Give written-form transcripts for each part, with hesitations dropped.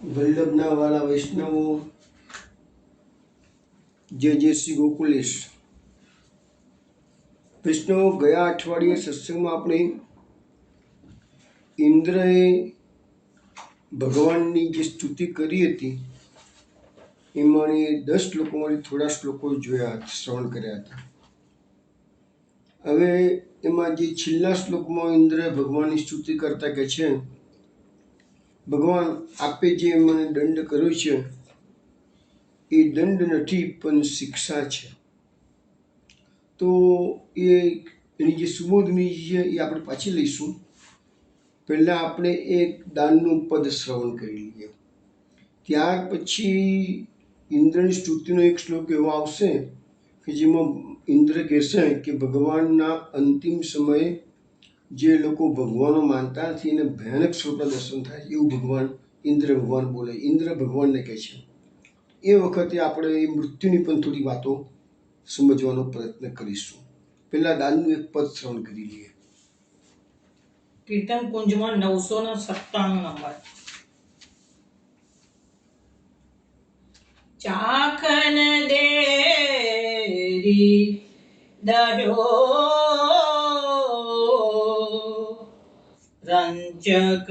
વલ્લભના વાલા વૈષ્ણવો, જય શ્રી ગોકુલેશ. વૈષ્ણવો, ગયા અઠવાડિયે સત્સંગમાં આપણે ઇન્દ્રએ ભગવાનની જે સ્તુતિ કરી હતી એમાંની 10 શ્લોકોમાંથી થોડા શ્લોકો જોયા, શ્રવણ કર્યા હતા. હવે એમાં જે છેલ્લા શ્લોકમાં ઇન્દ્ર ભગવાનની સ્તુતિ કરતા કે છે, ભગવાન આપે જે મને દંડ કર્યો છે એ દંડ નથી પણ શિક્ષા છે. તો એની જે સુબોધની છે એ આપણે પાછી લઈશું. પહેલાં આપણે એક દાનનું પદ શ્રવણ કરી લઈએ, ત્યાર પછી ઇન્દ્રની સ્તુતિનો એક શ્લોક એવો આવશે કે જેમાં ઇન્દ્ર કહેશે કે ભગવાનના અંતિમ સમયે જે લોકો ભગવાનો માનતા નથી એને ભયાનક સ્વરૂપના દર્શન થાય એવું ભગવાન ઇન્દ્ર ભગવાન બોલે. ઇન્દ્ર ભગવાનને કહે છે. એ વખતે આપણે એ મૃત્યુની પણ થોડી વાતો સમજવાનો પ્રયત્ન કરીશું. પહેલા દાનનું એક પદ શ્રવણ કરી લઈએ. કીર્તન કુંજમાં 997 નંબર. ચાખન દેરી દહ્યો રંચક,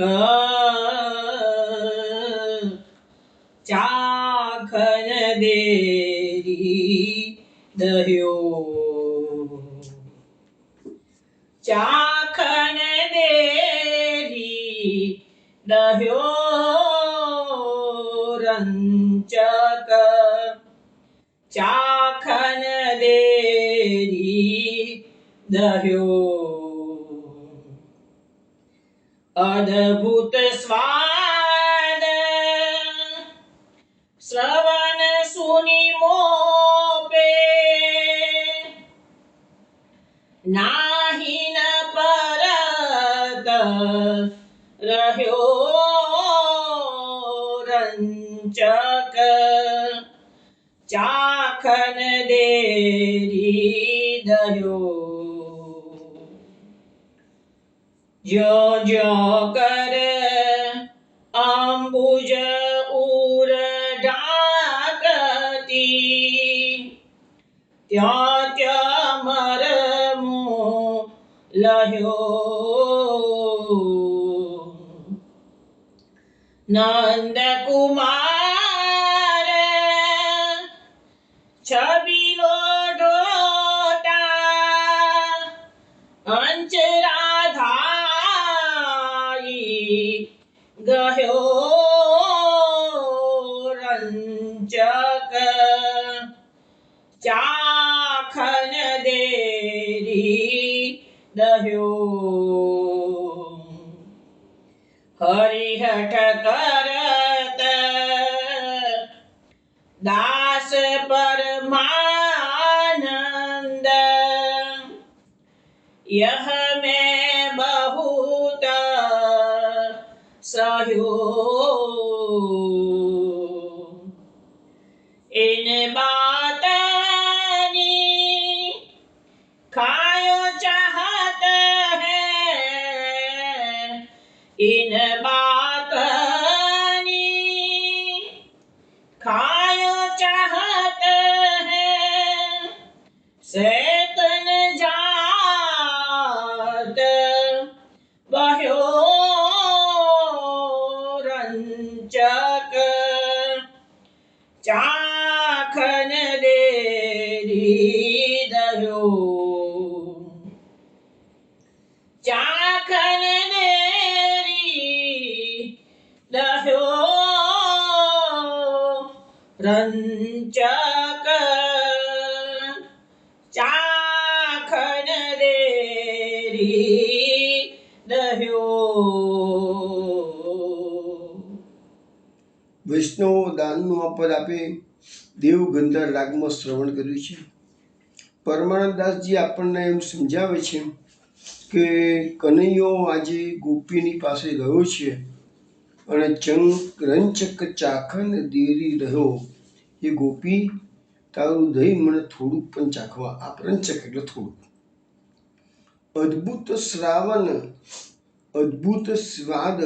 ચાખન દેરી દહ્યો, ચાખન દેરી દહ્યો રંચક, ચાખન દેરી દહ્યો. અદ્ભુત સ્વાદ શ્રવણ સુની મોપે, નાહી ન પરત રહ્યો રંચક, ચાખન દેરી દહ્યો. જ્યો જ્યો કર અંબુજ ઉર ઢાંકતી, ત્યો ત્યો મરમો લહ્યો. નંદ કુમાર છબીલો ઢોટા, અંચરા ધાઈ ગયો રંચક, ચાખન દેરી દહ્યો. હરિહઠ કરત દાસ પરમાનંદ, यह मैं बहुत सहयो. इन बातनी खायो चाहत है, इन बातनी खायो चाहत है, शैतन जात बह्यो रंचक, चाखन देरी दह्यो. ચાખન દેરી દહ્યો રંચક, ચાખન દેરી દહ્યો. વૈષ્ણવો, દાનનું આ પદ આપે દેવ ગંધર્વ રાગમાં શ્રવણ કર્યું છે. પરમાનંદદાસજી આપણને એમ સમજાવે છે કે કનૈયો આજે ગોપીની પાસે ગયો છે અને રંચક ચાખન દેરી રહ્યો. એ ગોપી, તારું દહીં મને થોડુંક પણ ચાખવા આપ. રંચક એટલે થોડુંક. અદ્ભુત શ્રાવણ, અદ્ભુત સ્વાદ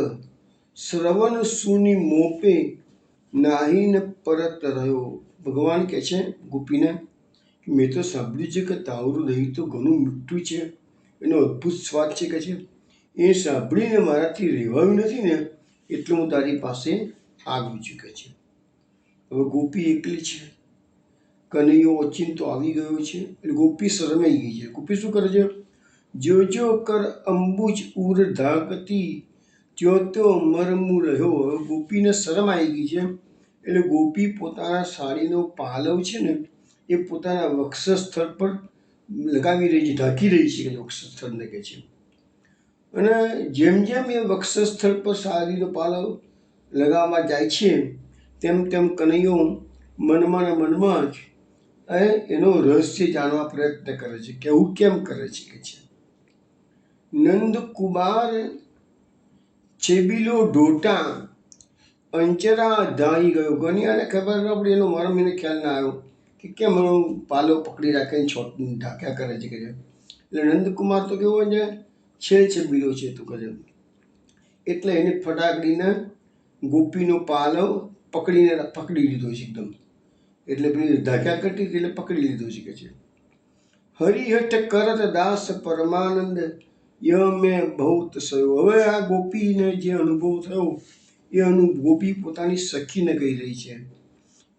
શ્રવણ સુની મોપે નાહીને પરત રહ્યો. ભગવાન કહે છે ગોપીને કે મેં તો સાંભળ્યું છે કે તાવરું દહીં તો ઘણું મીઠું છે, એનો અદ્ભુત સ્વાદ છે કે છે, એ સાંભળીને મારાથી રહેવાયું નથી ને એટલે હું તારી પાસે આવી ચૂક્યો છે. હવે ગોપી એકલી છે, કનૈયો ઓચિંતો આવી ગયો છે એટલે ગોપી શરમાઈ ગઈ છે. ગોપી શું કરે છે? જો જો કર અંબુજ ઉર ધાકતી ત્યો ત્યો મરમુ રહ્યો. હવે ગોપીને શરમ આવી ગઈ છે એટલે ગોપી પોતાના સાડીનો પાલવ છે ને એ પોતાના વક્ષસ્થળ પર લગાવી રહી છે, ઢાંકી રહી છે વક્ષસ્થળને કહે છે. અને જેમ જેમ એ વક્ષસ્થળ પર સાડીનો પાલવ લગાવવા જાય છે તેમ તેમ કનૈયો મનમાં ને મનમાં જ એનો રહસ્ય જાણવા પ્રયત્ન કરે છે કે એવું કેમ કરે છે કે છે. નંદ કુમાર છેબીલો ઢોટા અંચરા ધાઈ ગયો. ગણિયાને ખબર ન પડી, એનો મરમ એને ખ્યાલ ના આવ્યો કે કેમ પાલો પકડી રાખીને ઢાંક્યા કરે છે કે. એટલે નંદકુમાર તો કેવો છે છેબીલો છે તું કરે, એટલે એને ફટાકડીને ગોપીનો પાલવ પકડી લીધો છે એકદમ. એટલે પેલી ઢાંક્યા કરતી એટલે પકડી લીધો છે કે છે. હરિહઠ કરત દાસ પરમાનંદ ય મેં બહુત સયો. હવે આ ગોપીને જે અનુભવ થયો એ ગોપી પોતાની સખીને કહી રહી છે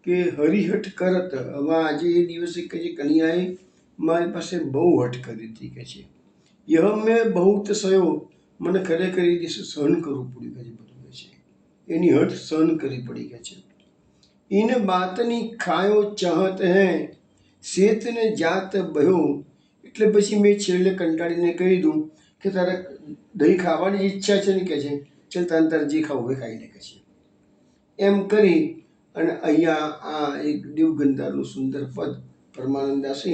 કે હરિહઠ કરત. હવે આજે એ દિવસે કહે છે કન્યાએ મારી પાસે બહુ હઠ કરી હતી કે છે. યહ મેં બહુત સયો, મને ખરેખર એ દિવસે સહન કરવું પડ્યું કે છે બધું કે છે. એની હઠ સહન કરવી પડી કે છે. ઇન બાતની ખાયો ચાહત હે શેતને જાત બહ્યો. એટલે પછી મેં છેલ્લે કંટાળીને કહી દઉં કે તારે દહીં ખાવાની ઈચ્છા છે ને કે છે, ચાલ તારે જે ખાવું એ ખાઈ લે કે છે. એમ કરી અને અહીંયા આ એક દેવગંધારનું સુંદર પદ પરમાનંદાસે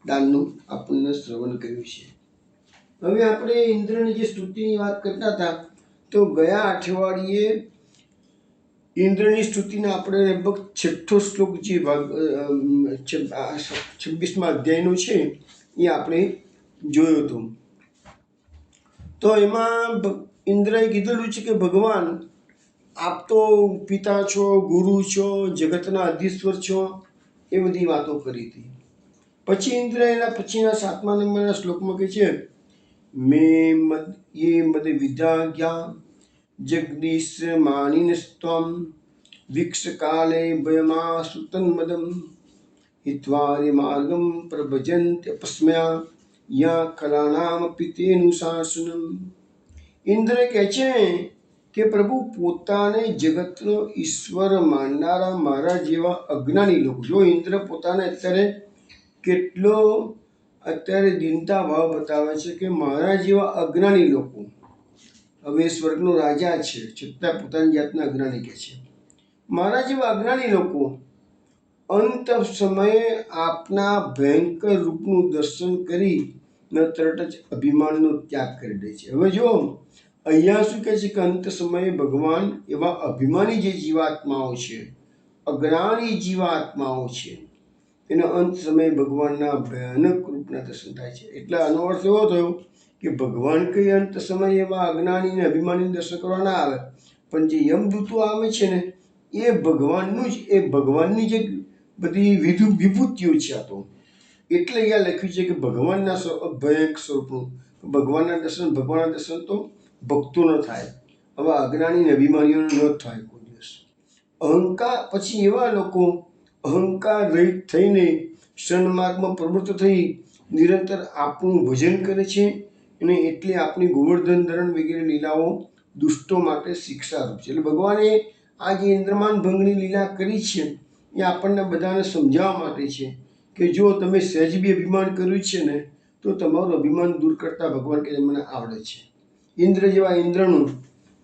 દાનનું આપણને શ્રવણ કર્યું છે. હવે આપણે ઇન્દ્રની જે સ્તુતિની વાત કરતા હતા તો ગયા અઠવાડિયે ઇન્દ્રની સ્તુતિના આપણે લગભગ 6થો શ્લોક જે 26મા અધ્યાયનો છે એ આપણે જોયો હતો. તો એમાં ઇન્દ્રએ કીધેલું છે કે ભગવાન આપ તો પિતા છો, ગુરુ છો, જગતના અધીશ્વર છો, એ બધી વાતો કરી હતી. પછી ઇન્દ્ર એના પછીના 7મા નંબરના શ્લોકમાં કહે છે મેં મદ વિદ્યા જગદીશ માનિનસ્ત્વમ વિક્ષ કાલે ભયમાસુતન મદમ હિત્વારિ માર્ગમ પ્રભજંત્યપસ્મ્યા યા કલાનામ પિતેનું શાસનમ. ઇન્દ્ર કહે છે કે પ્રભુ પોતાને જગતનો ઈશ્વર માનનારા મારા જેવા અજ્ઞાની લોકો, જો ઇન્દ્ર પોતાને અત્યારે દીનતા ભાવ બતાવે છે કે મારા જેવા અજ્ઞાની લોકો, હવે સ્વર્ગનો રાજા છે છતાં પોતાની જાતના અજ્ઞાની કહે છે, મારા જેવા અજ્ઞાની લોકો અંત સમયે આપના ભયંકર રૂપનું દર્શન કરી ન તરત જ અભિમાનનો ત્યાગ કરી દે છે. હવે જો અહીંયા શું કહે છે કે અંત સમયે ભગવાન એવા અભિમાની જે જીવાત્માઓ છે, અજ્ઞાની જીવાત્માઓ છે, એના અંત સમયે ભગવાનના ભયાનક રૂપના દર્શન થાય છે. એટલે આનો અર્થ એવો થયો કે ભગવાન કઈ અંત સમયે એવા અજ્ઞાની અને અભિમાની દર્શન કરવા ના આવે, પણ જે યમદૂતો આવે છે ને એ ભગવાનની જે બધી વિભૂતિઓ છે આ તો. એટલે અહીંયા લખ્યું છે કે ભગવાનના ભયંકર સ્વરૂપનું ભગવાનના દર્શન તો ભક્તોનો થાય, આવા અજ્ઞાની અને અભિમાનીઓનો ન થાય કોઈ દિવસ. અહંકાર પછી એવા લોકો અહંકાર રહિત થઈને સન્માર્ગમાં પ્રવૃત્ત થઈ નિરંતર આપણું ભજન કરે છે અને એટલે આપણી ગોવર્ધન ધરણ વગેરે લીલાઓ દુષ્ટો માટે શિક્ષારૂપ છે. એટલે ભગવાને આ જે ઇન્દ્રમાન ભંગની લીલા કરી છે એ આપણને બધાને સમજાવવા માટે છે કે જો તમે સહેજ બી અભિમાન કર્યું છે ને તો તમારું અભિમાન દૂર કરતા ભગવાન કે મને આવડે છે. ઇન્દ્ર જેવા ઇન્દ્રનું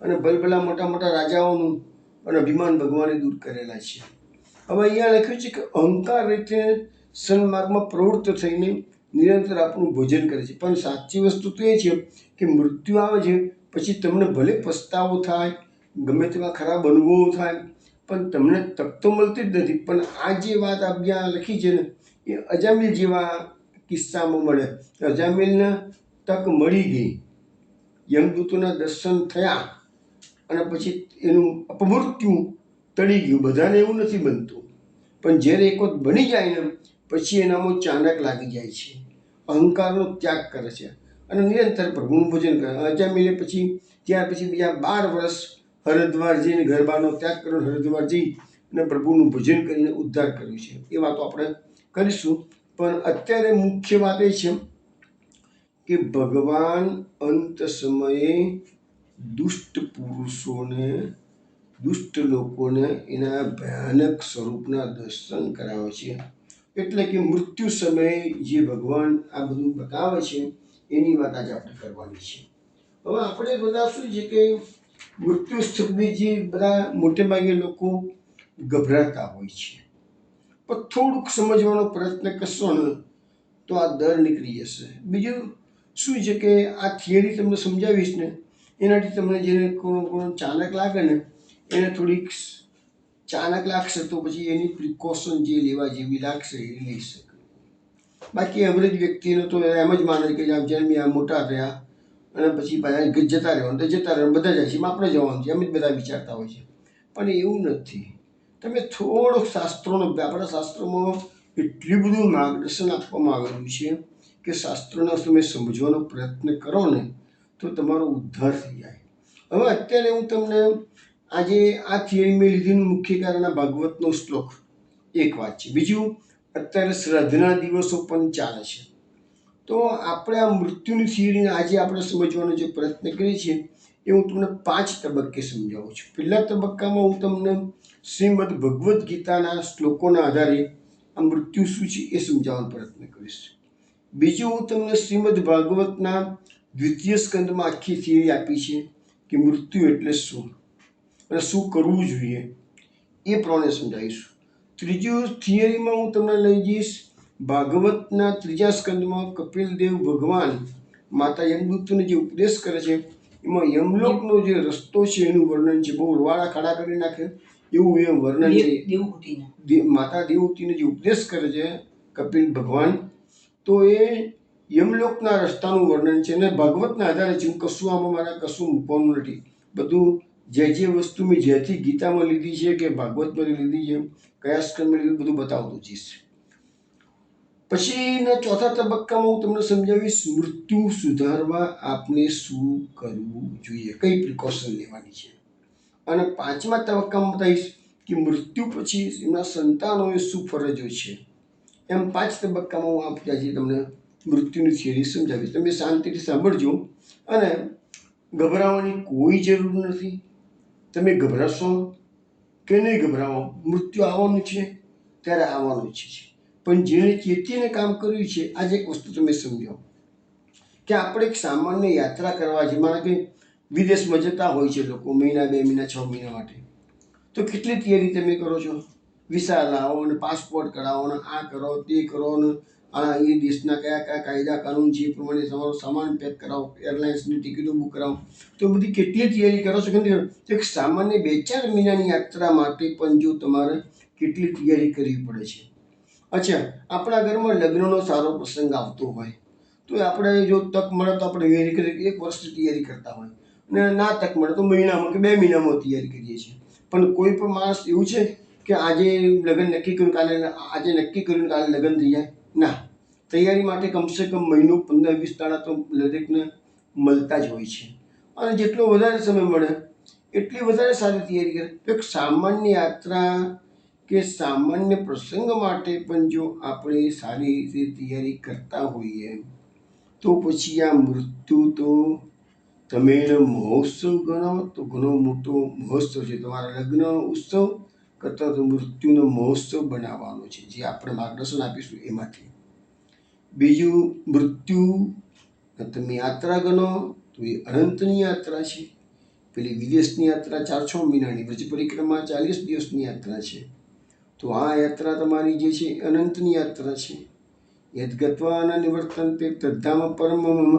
અને ભલભલા મોટા મોટા રાજાઓનું અને અભિમાન ભગવાને દૂર કરેલા છે. હવે અહીંયા લખ્યું છે કે અહંકાર રીતે સન્માર્ગમાં પ્રવૃત્ત થઈને નિરંતર આપણું ભોજન કરે છે. પણ સાચી વસ્તુ તો એ છે કે મૃત્યુ આવે છે પછી તમને ભલે પસ્તાવો થાય, ગમે તેવા ખરાબ અનુભવો થાય, પણ તમને તક તો મળતી જ નથી. પણ આ જે વાત અહીંયા લખી છે ને એ અજામિલ જેવા કિસ્સામાં મળે. અજામિલને તક મળી ગઈ, યમદૂતોના દર્શન થયા અને પછી એનું અપમૃત્યુ ટળી ગયું. બધાને એવું નથી બનતું, પણ જ્યારે એક વખત બની જાય ને પછી એનામાં ચાણક લાગી જાય છે, અહંકારનો ત્યાગ કરે છે અને નિરંતર પ્રભુનું ભજન કરે. અજામિલે પછી ત્યાર પછી બીજા 12 વર્ષ હરિદ્વાર જઈને ગરબાનો ત્યાગ કર્યો, હરિદ્વાર જઈ અને પ્રભુનું ભજન કરીને ઉદ્ધાર કર્યું છે. એ વાતો આપણે કરીશું, પણ અત્યારે મુખ્ય વાત એ છે કે ભગવાન અંત સમયે દુષ્ટ પુરુષોને, દુષ્ટ લોકોને એના ભયાનક સ્વરૂપના દર્શન કરાવે છે. એટલે કે મૃત્યુ સમયે જે ભગવાન આ બધું બતાવે છે એની વાત આજે આપણે કરવાની છે. હવે આપણે બધા શું છે કે મૃત્યુ શબ્દે જે બધા મોટે ભાગે લોકો ગભરાતા હોય છે, પણ થોડુંક સમજવાનો પ્રયત્ન કરશો ને તો આ ડર નીકળી જશે. બીજું શું છે કે આ થિયરી તમને સમજાવીશ ને એનાથી તમને જેને કોણ ચાણક લાગે ને એને થોડીક ચાણક લાગશે તો પછી એની પ્રિકોશન જે લેવા જેવી લાગશે એ લઈ શકે. બાકી એવરેજ વ્યક્તિને તો એમ જ માને કે જન્મ્યા મોટા થયા અને પછી પાછા જતા રહેવાનું તો જતા રહેવાનું, બધા જાય છે આપણે જવાનું છે, એમ જ બધા વિચારતા હોય છે. પણ એવું નથી. તમે થોડોક શાસ્ત્રોનો, આપણા શાસ્ત્રોમાં એટલું બધું માર્ગદર્શન આપવામાં આવેલું છે કે શાસ્ત્રોના તમે સમજવાનો પ્રયત્ન કરો ને તો તમારો ઉદ્ધાર થઈ જાય. હવે અત્યારે હું તમને આજે આ થિયરી મેં લીધીનું મુખ્ય કારણ આ ભાગવતનો શ્લોક એક વાત છે. બીજું, અત્યારે શ્રાદ્ધના દિવસો પણ ચાલે છે, તો આપણે આ મૃત્યુની થિયરીને આજે આપણે સમજવાનો જે પ્રયત્ન કરીએ છીએ એ હું તમને 5 તબક્કે સમજાવું છું. પહેલા તબક્કામાં હું તમને શ્રીમદ ભગવદ્ ગીતાના શ્લોકોના આધારે આ મૃત્યુ શું છે એ સમજાવવાનો પ્રયત્ન કરીશ. બીજું, હું તમને શ્રીમદ ભાગવતના 2ય સ્કંદમાં આખી થિયરી આપી છે કે મૃત્યુ એટલે શું અને શું કરવું જોઈએ એ પ્રમાણે સમજાવીશું. ત્રીજું થિયરીમાં હું તમને લઈ જઈશ ભાગવતના 3જા સ્કંદમાં કપિલ દેવ ભગવાન માતા યમદૂતને જે ઉપદેશ કરે છે એમાં યમલોકનો જે રસ્તો છે એનું વર્ણન છે. બહુ રવાડા ખાડા કરી નાખે એવું એ વર્ણન છે. માતા દેવહૂતિને જે ઉપદેશ કરે છે કપિલ ભગવાન, તો એ યમલોકના રસ્તાનું વર્ણન છે અને ભાગવતના આધારે છે. હું કશું આમાં મારા કશું મૂકવાનું નથી. બધું જે વસ્તુ મેં જ્યાંથી ગીતામાં લીધી છે કે ભાગવતમાં લીધી છે, કયા સ્કંદમાં લીધી, બધું બતાવતું જઈશ. પછીના 4થા તબક્કામાં હું તમને સમજાવીશ મૃત્યુ સુધારવા આપણે શું કરવું જોઈએ, કઈ પ્રિકોશન લેવાની છે. અને 5મા તબક્કામાં બતાવીશ કે મૃત્યુ પછી એમના સંતાનોએ શું ફરજો છે. એમ 5 તબક્કામાં હું આજે તમને મૃત્યુની થિયરી સમજાવીશ. તમે શાંતિથી સાંભળજો અને ગભરાવાની કોઈ જરૂર નથી. તમે ગભરાશો કે નહીં ગભરાવો, મૃત્યુ આવવાનું છે ત્યારે આવવાનું છે. પણ જેણે ચેતીને કામ કર્યું છે, આજે એક વસ્તુ તમે સમજો કે આપણે એક સામાન્ય યાત્રા કરવા છે. માનો કે વિદેશમાં જતા હોય છે લોકો મહિના, 2 મહિના, 6 મહિના માટે, તો કેટલી તૈયારી તમે કરો છો? વિસા લાવો અને પાસપોર્ટ કરાવો ને આ કરો તે કરો ને આ એ દેશના કયા કયા કાયદા કાનૂન છે એ પ્રમાણે તમારો સામાન પેક કરાવો, એરલાઇન્સની ટિકિટો બુક કરાવો, તો બધી કેટલી તૈયારી કરો છો કે એક સામાન્ય 2-4 મહિનાની યાત્રા માટે પણ જો તમારે કેટલી તૈયારી કરવી પડે છે. અચ્છા, આપણા ઘરમાં લગ્નનો સારો પ્રસંગ આવતો હોય તો આપણે જો તક મળે તો આપણે તૈયારી કરીએ, 1 વર્ષની તૈયારી કરતા હોય અને ના તક મળે તો મહિનામાં કે 2 મહિનામાં તૈયારી કરીએ છીએ. પણ કોઈ પણ માણસ એવું છે કે આજે લગ્ન નક્કી કર્યું કાલે, આજે નક્કી કર્યું કાલે લગ્ન થઈ જાય? ના. તૈયારી માટે કમસે કમ મહિનો, 15-20 દાડા તો દરેકને મળતા જ હોય છે. અને જેટલો વધારે સમય મળે એટલી વધારે સારી તૈયારી કરે. તો એક સામાન્ય યાત્રા કે સામાન્ય પ્રસંગ માટે પણ જો આપણે સારી રીતે તૈયારી કરતા હોઈએ તો પછી આ મૃત્યુ તો તમે એનો મહોત્સવ ગણો તો ઘણો મોટો મહોત્સવ છે. તમારા લગ્ન ઉત્સવ કરતાં તો મૃત્યુનો મહોત્સવ બનાવવાનો છે, જે આપણે માર્ગદર્શન આપીશું એમાંથી. બીજું, મૃત્યુ તમે યાત્રા ગણો તો એ અનંતની યાત્રા છે. પેલી વિદેશની યાત્રા 4-6 મહિનાની, પછી પરિક્રમા 40 દિવસની યાત્રા છે. તો આ યાત્રા તમારી જે છે અનંતની યાત્રા છે. યદ્ગત્વા નિવર્તન્તે તદ્ધામ પરમ મમ.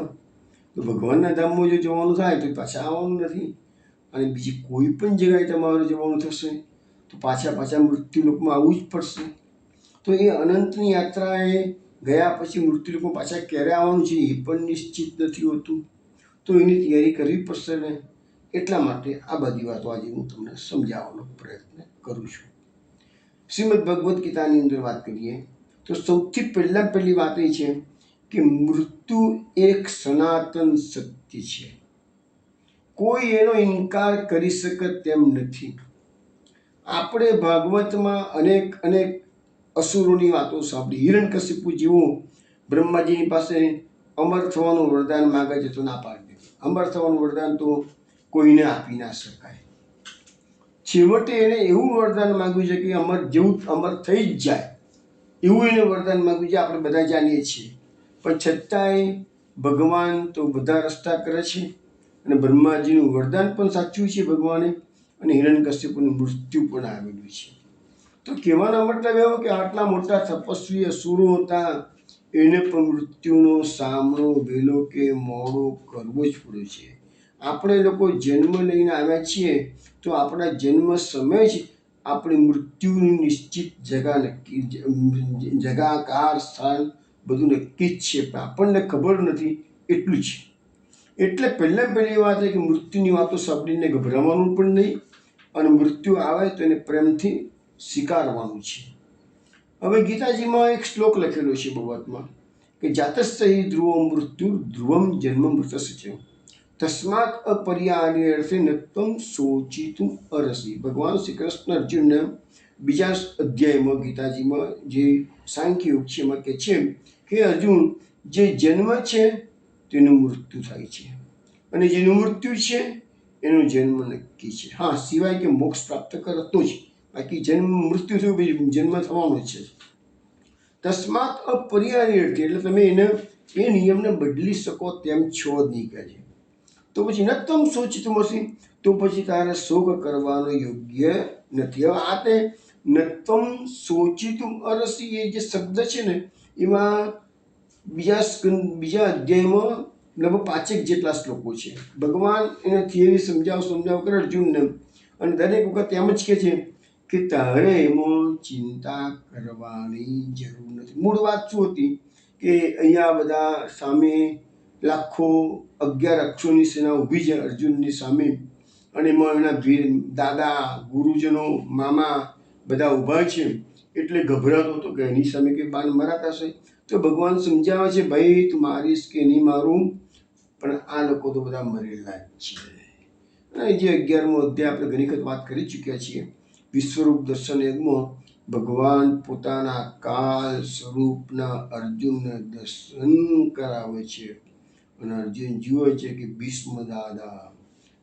તો ભગવાનના ધામમાં જો જવાનું થાય તો પાછા આવવાનું નથી. અને બીજી કોઈ પણ જગ્યાએ તમારે જવાનું થશે તો પાછા મૃત્યુલોકમાં આવવું જ પડશે. તો એ અનંતની યાત્રાએ ગયા પછી મૃત્યુલોકમાં પાછા ક્યારે આવવાનું છે એ પણ નિશ્ચિત નથી હોતું. તો એની તૈયારી કરવી પડશે ને. એટલા માટે આ બધી વાતો આજે હું તમને સમજાવવાનો પ્રયત્ન કરું છું. શ્રીમદ ભગવદ્ ગીતાની અંદર વાત કરીએ તો સૌથી પહેલી વાત એ છે કે મૃત્યુ એક સનાતન સત્ય છે. કોઈ એનો ઇનકાર કરી શકે તેમ નથી. આપણે ભાગવતમાં અનેક અસુરોની વાતો સાંભળી. હિરણ્યકશિપુ જેવો બ્રહ્માજીની પાસે અમર થવાનું વરદાન માંગે છે તો ના પાડી દે. અમર થવાનું વરદાન તો કોઈને આપી ના શકાય. છેવટે એને એવું વરદાન માંગ્યું છે કે અમર થઈ જ જાય એવું એને વરદાન માંગ્યું છે. આપણે બધા જાણીએ છીએ, પણ છતાંય ભગવાન તો બધા રસ્તા કરે છે અને બ્રહ્માજીનું વરદાન પણ સાચું છે ભગવાને, અને હિરણ્યકશિપુનું મૃત્યુ પણ આવેલું છે. તો કહેવાનો મતલબ એવો કે આટલા મોટા તપસ્વી અસુરો હતા, એને પણ મૃત્યુનો સામનો વહેલો કે મોડો કરવો જ પડ્યો છે. આપણે લોકો જન્મ લઈને આવ્યા છીએ તો આપણા જન્મ સમય જ આપણે મૃત્યુની નિશ્ચિત જગા કાર સ્થાન બધું નક્કી જ છે, પણ આપણને ખબર નથી એટલું જ. એટલે પહેલી વાત છે કે મૃત્યુની વાતો સાંભળીને ગભરાવાનું પણ નહીં, અને મૃત્યુ આવે તો એને પ્રેમથી સ્વીકારવાનું છે. હવે ગીતાજીમાં એક શ્લોક લખેલો છે ભગવતમાં કે જાતસ્ય હિ ધ્રુવો મૃત્યુ ધ્રુવમ જન્મ મૃતસ્ય છે તસ્માત અપર્યાયર્થે નત્વમ શોચિતુમ અરસી. ભગવાન શ્રી કૃષ્ણ અર્જુનને બીજા અધ્યાયમાં ગીતાજીમાં જે સાંખ્ય યોગ છે એમાં કહે છે કે અર્જુન, જે જન્મ છે તેનું મૃત્યુ થાય છે, અને જેનું મૃત્યુ છે એનો જન્મ નક્કી છે. હા, સિવાય કે મોક્ષ પ્રાપ્ત કરતો જ, બાકી મૃત્યુ થયું પછી જન્મ થવાનો છે. તસ્માત અપર્યાયર્થે એટલે તમે એ નિયમને બદલી શકો તેમ છો જ નહીં કહે છે. તો પછી નત્વમ શોચિતુમ અરસી, તો પછી તારે શોક કરવાનો યોગ્ય નથી. હવે આ તે નત્વમ શોચિતુમ અરસી એ જે શબ્દ છે ને એમાં બીજા અધ્યાયમાં લગભગ 5 જેટલા શ્લોકો છે. ભગવાન એને થિયરી સમજાવ કરે અર્જુનને, અને દરેક વખત એમ જ કહે છે કે તારે એમાં ચિંતા કરવાની જરૂર નથી. મૂળ વાત શું હતી કે અહીંયા બધા સામે લાખો 11 અક્ષોની સેના ઊભી છે અર્જુનની સામે, અને એમાં એના દાદા, ગુરુજનો, મામા બધા ઊભા છે. એટલે ગભરાતો હતો કે એની સામે કંઈ બાણ મરાતા હશે. તો ભગવાન સમજાવે છે, ભાઈ તું મારીશ કે નહીં મારું, પણ આ લોકો તો બધા મરેલા જ છે. અને જે 11મો અધ્યાય આપણે ઘણી વખત વાત કરી ચૂક્યા છીએ. વિશ્વરૂપ દર્શન યુગમાં ભગવાન પોતાના કાલ સ્વરૂપના અર્જુનને દર્શન કરાવે છે, અને અર્જુન જુએ છે કે ભીષ્મ દાદા,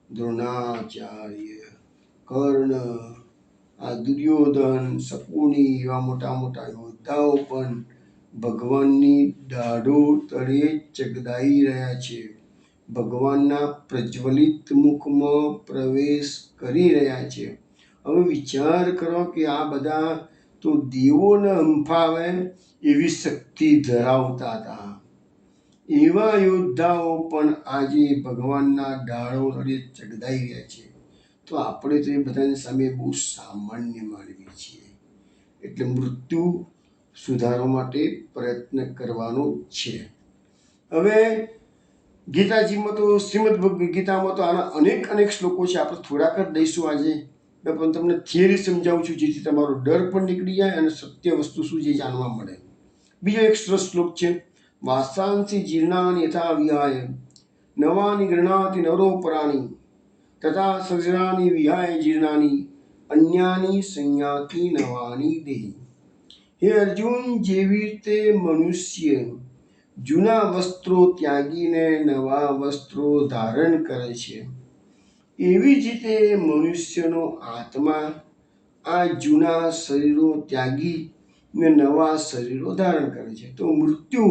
દ્રોણાચાર્ય, કર્ણ, આ દુર્યોધન, શકુની એવા મોટા યોદ્ધાઓ પણ ભગવાનની દાઢો તળે ચગદાઈ રહ્યા છે, ભગવાનના પ્રજ્વલિત મુખમાં પ્રવેશ કરી રહ્યા છે. હવે વિચાર કરો કે આ બધા તો દેવોને હંફાવે એવી શક્તિ ધરાવતા હતા. એવા યોદ્ધાઓ પણ આજે ભગવાનના ડાળો તળે ચગદાઈ રહ્યા છે. તો આપણે તો એ બધાની સામે બહુ સામાન્ય માનીએ છીએ. એટલે મૃત્યુ સુધારવા માટે પ્રયત્ન કરવાનો છે. હવે ગીતાજીમાં તો શ્રીમદ ભગવદ્ ગીતામાં તો આના અનેક શ્લોકો છે. આપણે થોડાક જ દઈશું આજે, પણ તમને થિયરી સમજાવું છું જેથી તમારો ડર પણ નીકળી જાય અને સત્ય વસ્તુ શું છે જાણવા મળે. બીજો એક સરસ શ્લોક છે, વાસાંસી જીર્ણાની યથા વિહાય નવાની ગૃણાતિ નરોપરાણી તથા સજરાની વિહાય જીર્ણાની અન્યાની સંયાતિ નવાની દેહી. હે અર્જુન, જેવી રીતે મનુષ્ય જૂના વસ્ત્રો ત્યાગીને નવા વસ્ત્રો ધારણ કરે છે, એવી જ રીતે મનુષ્યનો આત્મા આ જૂના શરીરો ત્યાગીને નવા શરીરો ધારણ કરે છે. તો મૃત્યુ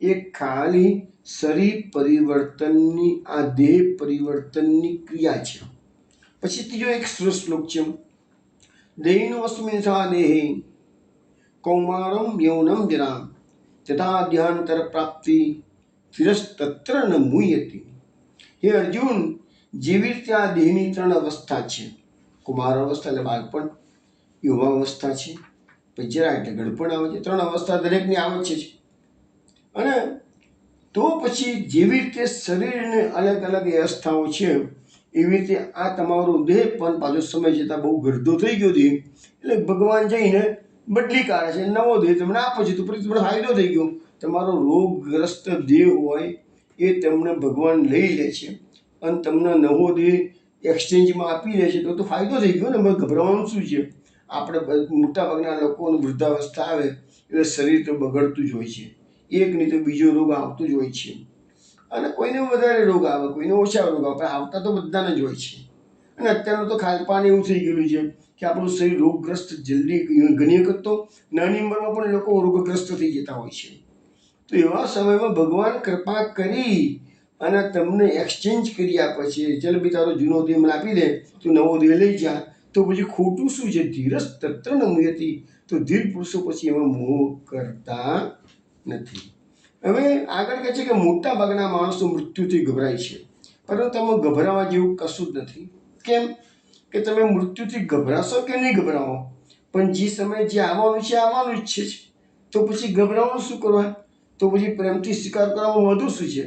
એક ખાલી શરીર પરિવર્તનની, આ દેહ પરિવર્તનની ક્રિયા છે. પછી ત્રીજો એક સરસ શ્લોક છે, દેહિનો અસ્મિન સા દેહે કૌમારમ યૌવનમ જરા તથા દેહાંતર પ્રાપ્તિ સ્થિરસ્તત્ર ન મુહ્યતિ. હે અર્જુન, જેવી રીતે આ દેહની 3 અવસ્થા છે, કુમાર અવસ્થા એટલે બાળપણ, યુવા અવસ્થા છે, પછી જરા એટલે ગડપણ આવે છે. 3 અવસ્થા દરેકની આવે છે. અને તો પછી જેવી રીતે શરીરને અલગ અવસ્થાઓ છે એવી રીતે આ તમારો દેહ પણ પાછો સમય જતાં બહુ ગરદો થઈ ગયો છે, એટલે ભગવાન જઈને બદલી કાઢે છે, નવો દેહ તમને આપે છે. તો પછી તમને ફાયદો થઈ ગયો. તમારો રોગગ્રસ્ત દેહ હોય એ તમને ભગવાન લઈ લે છે અને તમને નવો દેહ એક્સચેન્જમાં આપી દે છે. તો ફાયદો થઈ ગયો ને. ગભરાવાનું શું છે? આપણે મોટાભાગના લોકોને વૃદ્ધાવસ્થા આવે એટલે શરીર તો બગડતું જ હોય છે, એક નહીં તો બીજો રોગ આવતો જ હોય છે. અને કોઈને વધારે રોગ આવે, કોઈને ઓછા રોગ આવે, પણ આવતા તો બધાને જ હોય છે. અને અત્યારનું તો ખાનપાન એવું થઈ ગયેલું છે કે આપણું શરીર રોગગ્રસ્ત જલ્દી ઘણી વખત તો નાની ઉંમરમાં પણ લોકો રોગગ્રસ્ત થઈ જતા હોય છે. તો એવા સમયમાં ભગવાન કૃપા કરી અને તમને એક્સચેન્જ કરી આપે છે. ચાલ ભાઈ તારો જૂનો દેહ મને આપી દે, તું નવો દેહ લઈ જા. તો પછી ખોટું શું છે? ધીરજ તત્ર ન મુહ્યતિ. તો ધીર પુરુષો પછી એમાં મોહ કરતા નથી. હવે આગળ કહે છે કે મોટા ભાગના માણસો મૃત્યુથી ગભરાય છે, પરંતુ તેમાં ગભરાવા જેવું કશું જ નથી. કેમ કે તમે મૃત્યુથી ગભરાશો કે નહીં ગભરાવો, પણ જે સમય જે આવવાનું છે આવવાનું જ છે. તો પછી ગભરાવાનું શું કરવા? તો પછી પ્રેમથી સ્વીકાર કરવામાં વધુ શું છે?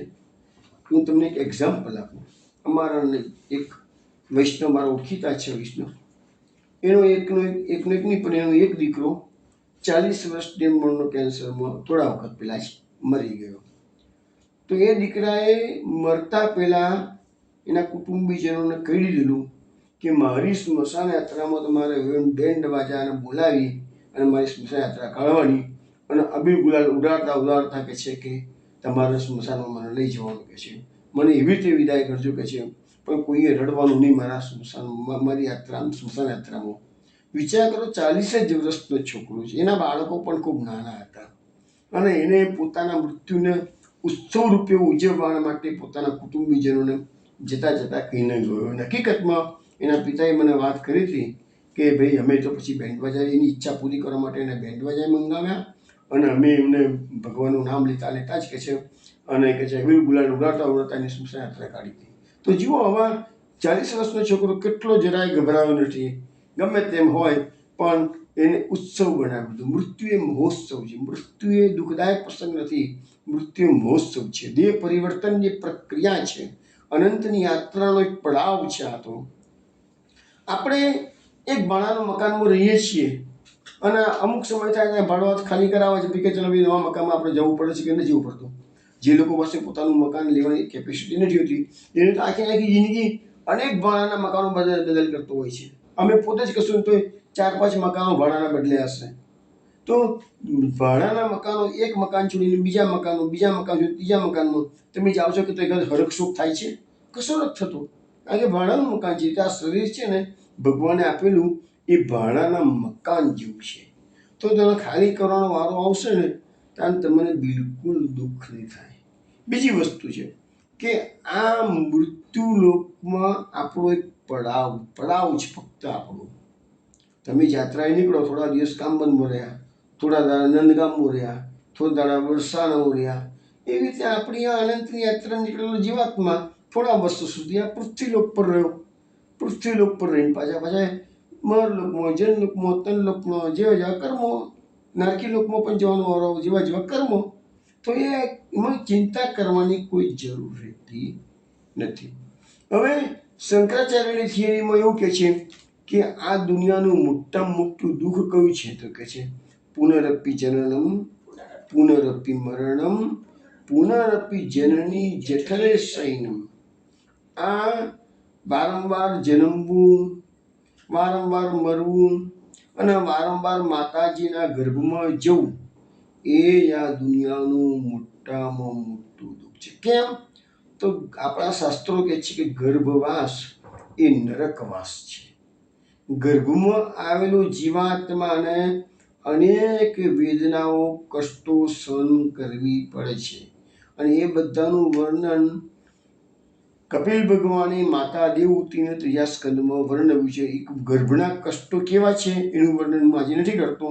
હું તમને એક એક્ઝામ્પલ આપું. અમારા એક વૈષ્ણવ, મારા ઓળખીતા છે વૈષ્ણવ, એનો એકનો એક નહીં પણ એનો એક દીકરો 40 વર્ષની ઉંમરનો કેન્સરમાં થોડા વખત પહેલાં જ મરી ગયો. તો એ દીકરાએ મરતા પહેલાં એના કુટુંબીજનોને કહી દીધેલું કે મારી સ્મશાન યાત્રામાં તમારે બેન્ડ બાજાને બોલાવી અને મારી સ્મશાન યાત્રા કાઢવાની, અને અબીર ગુલાલ ઉડાડતા કે છે કે તમારા સ્મશાનમાં મને લઈ જવાનું કે છે. મને એવી રીતે વિદાય કરજો કે છે, પણ કોઈએ રડવાનું નહીં મારા સ્મશાનમાં, મારી સ્મશાન યાત્રામાં. વિચાર કરો, 40 જ વર્ષનો છોકરો છે, એના બાળકો પણ ખૂબ નાના હતા, અને એને પોતાના મૃત્યુને ઉત્સવ રૂપે ઉજવવા માટે પોતાના કુટુંબીજનોને જતા જતા કહીને ગયો. હકીકતમાં એના પિતાએ મને વાત કરી હતી કે ભાઈ અમે તો પછી બેન્ડવાજા, એની ઈચ્છા પૂરી કરવા માટે એને બેન્ડવાજા મંગાવ્યા, અને અમે એમને ભગવાનનું નામ લેતા લેતા જ કે છે, અને કે છે વીર ગુલાલ ઉડાડતા એની સ્મશાન યાત્રા કાઢી હતી. તો જુઓ, આવા 40 વર્ષનો છોકરો કેટલો જરાય ગભરાયો નથી. ગમે તેમ હોય પણ એને ઉત્સવ બનાવી દીધો. મૃત્યુ એ મહોત્સવ છે. મૃત્યુ એ દુઃખદાયક પ્રસંગ નથી, મૃત્યુ મહોત્સવ છે. દેહ પરિવર્તનની પ્રક્રિયા છે, અનંતની યાત્રાનો એક પડાવ છે. આ તો આપણે એક ભાડાના મકાનમાં રહીએ છીએ, અને અમુક સમય થાય ત્યાં ભાડું ખાલી કરાવે છે કે ચલો ભાઈ નવા મકાનમાં આપણે જવું પડે છે કે નથી જવું પડતું. જે લોકો પાસે પોતાનું મકાન લેવાની કેપેસિટી નથી હોતી, એને તો આખી આખી જિંદગી અનેક ભાડાના મકાનો બદલ કરતો હોય છે. અમે પોતે જ કશું તો 4-5 મકાનો ભાડાના બદલ્યા હશે. તો ભાડાના મકાનો, એક મકાન છોડીને બીજા મકાન છોડી ત્રીજા મકાનમાં તમે જાઓ છો કે તો એક હરખશોખ થાય છે? કશો નથી થતો. કારણ કે ભાડાનું મકાન છે. આ શરીર છે ને, ભગવાને આપેલું એ ભાડાના મકાન જેવું છે. તો તેને ખાલી કરવાનો વારો આવશે ને, ત્યાં તમને બિલકુલ દુઃખ નહીં થાય. બીજી વસ્તુ છે કે આ મૃત્યુ લોકમાં આપણો એક પડાવ છે ફક્ત આપણો. તમે યાત્રાએ નીકળો, થોડા દિવસ કામબંધમાં રહ્યા, થોડા દાડા નંદગામમાં રહ્યા, થોડા દાડા વરસાણમાં રહ્યા. એવી રીતે આપણી આ અનંતની યાત્રા નીકળેલો જીવાત્મા થોડા વર્ષો સુધી આ પૃથ્વીલોક પર રહ્યો. પૃથ્વીલોક પર રહીને પાછા મરલોકમાં, જનલોકમાં, તનલોકમાં જેવા કર્મો, નારકીલોકમાં પણ જવાનો વારો જેવા કર્મો. તો એમાં ચિંતા કરવાની કોઈ જરૂર રહેતી નથી. હવે શંકરાચાર્યની થિયરીમાં એવું કહે છે કે આ દુનિયાનું મોટામાં મોટું દુઃખ કયું છે? તો કે છે પુનરપી જનનમ, પુનરપી મરણમ, પુનરપી જનની જઠરે શયનમ. આ વારંવાર જન્મવું, વારંવાર મરવું અને વારંવાર માતાજીના ગર્ભમાં જવું, એ આ દુનિયાનું મોટામાં મોટું દુઃખ છે. કેમ? તો આપણા શાસ્ત્રો કહે છે કે ગર્ભવાસ એ નરકવાસ છે. ગર્ભમાં આવેલો જીવાત્માને અનેક વેદનાઓ, કષ્ટો સહન કરવી પડે છે, અને એ બધાનું વર્ણન કપિલ ભગવાને માતા દેવહૂતિને 3 સ્કંદમાં વર્ણવ્યું છે. એક ગર્ભના કષ્ટો કેવા છે એનું વર્ણન હું આજે નથી કરતો.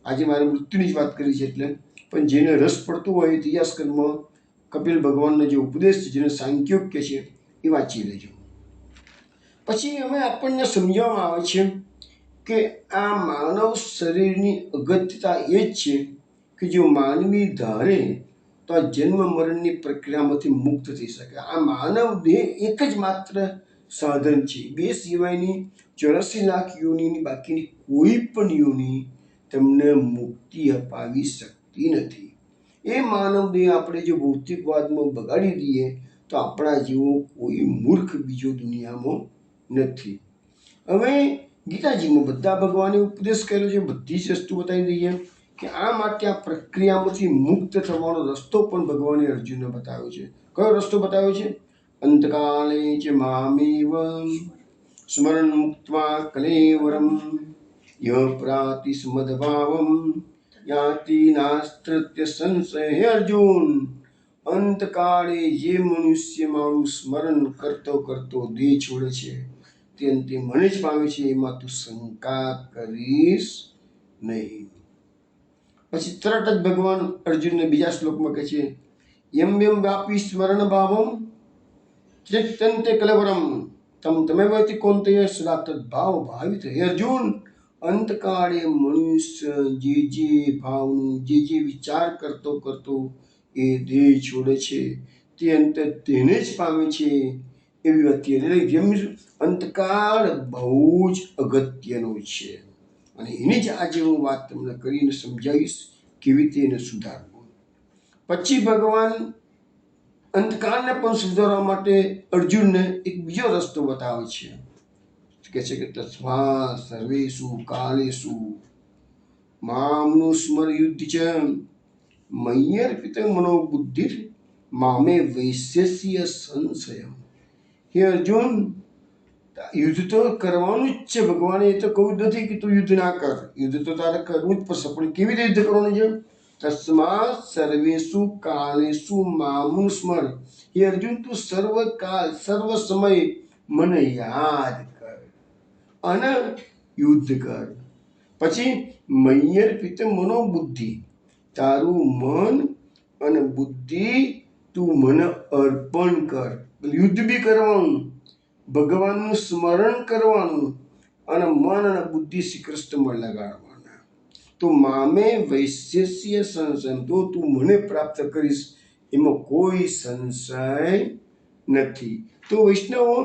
આજે મારે મૃત્યુની જ વાત કરી છે એટલે. પણ જેને રસ પડતો હોય એ 3 સ્કંદમાં કપિલ ભગવાનનો જે ઉપદેશ છે, જેને સાંખ્યોગ કહે છે, એ વાંચી લેજો. પછી અમે આપણને સમજાવવામાં આવે છે કે આ માનવ શરીરની અગત્યતા એ જ છે કે જો માનવી ધારે તો આ જન્મ મરણની પ્રક્રિયામાંથી મુક્ત થઈ શકે. આ માનવ દેહ એક જ માત્ર સાધન છે. બે સિવાયની 84 લાખ યોનિની બાકીની કોઈ પણ યોની તમને મુક્તિ અપાવી શકતી નથી. એ માનવ દેહ આપણે જો ભૌતિકવાદમાં બગાડી દઈએ તો આપણા જેવો કોઈ મૂર્ખ બીજો દુનિયામાં નથી. હવે ગીતાજીમાં બધા ભગવાને ઉપદેશ કર્યો છે, બધી જ વસ્તુ બતાવી દઈએ કે આ માટે આ પ્રક્રિયામાંથી મુક્ત થવાનો રસ્તો પણ ભગવાને અર્જુનને બતાવ્યો છે. કયો રસ્તો બતાવ્યો છે? અંતકાલે ચ મામેવ સ્મરણ મુક્ત્વા કલેવરમ ય પ્રાતિ સ્મદભાવમ યાતિ નાસ્ત્રત્ય સંશય. હે અર્જુન, અંતકાળે જે મનુષ્ય મારું સ્મરણ કરતો કરતો દેહ છોડે છે તે અંતે મને જ પામે છે, એમાં તું શંકા કરીશ નહીં. પછી તરત જ ભગવાન અર્જુનને બીજા શ્લોકમાં કહે છે, યમ યમ વ્યાપી સ્મરણ ભાવમ ત્યક્તંતે કલેવરમ તમ તમેવતિ કૌંતેય સદા તદ્ભાવ ભાવિત. હે અર્જુન, અંતકાળે મનુષ્ય જે ભાવનું જે વિચાર કરતો કરતો એ દેહ છોડે છે તે અંતે તેને જ પામે છે એવી વાત. એટલે અંતકાળ બહુ જ અગત્યનો છે અને એની જ આજે હું વાત તમને કરીને સમજાવીશ કેવી રીતે એને સુધારવું. પછી ભગવાન અંતકાળને પણ સુધારવા માટે અર્જુનને એક બીજો રસ્તો બતાવે છે. કહે છે કે તસ્મા સર્વેષુ કાલેષુ મામનું સ્મર યુદ્ધ ચ મય્યર્પિત મનોબુદ્ધિ મામે વૈશ્યસ્ય સંશય. હે અર્જુન, યુદ્ધ તો કરવાનું જ છે. ભગવાને એ તો કહ્યું જ નથી કે તું યુદ્ધ ના કર. યુદ્ધ તો તારે કરવું જ પડશે, પણ કેવી રીતે યુદ્ધ કરવાનું છે? તસ્મા સર્વેષુ કાલેષુ મામનું સ્મર. હે અર્જુન, તું સર્વકાલ સર્વ સમય મને યાદ કર અને યુદ્ધ કર. પછી મય્યર્પિત મનોબુદ્ધિ, તારું મન અને બુદ્ધિ તું મને અર્પણ કર. યુદ્ધ બી કરવાનું, ભગવાનનું સ્મરણ કરવાનું અને મન અને બુદ્ધિ શ્રી કૃષ્ણમાં લગાડવાના. તો મામે વૈશ્યસ્ય સંશય, તો તું મને પ્રાપ્ત કરીશ એમાં કોઈ સંશય નથી. તો વૈષ્ણવો,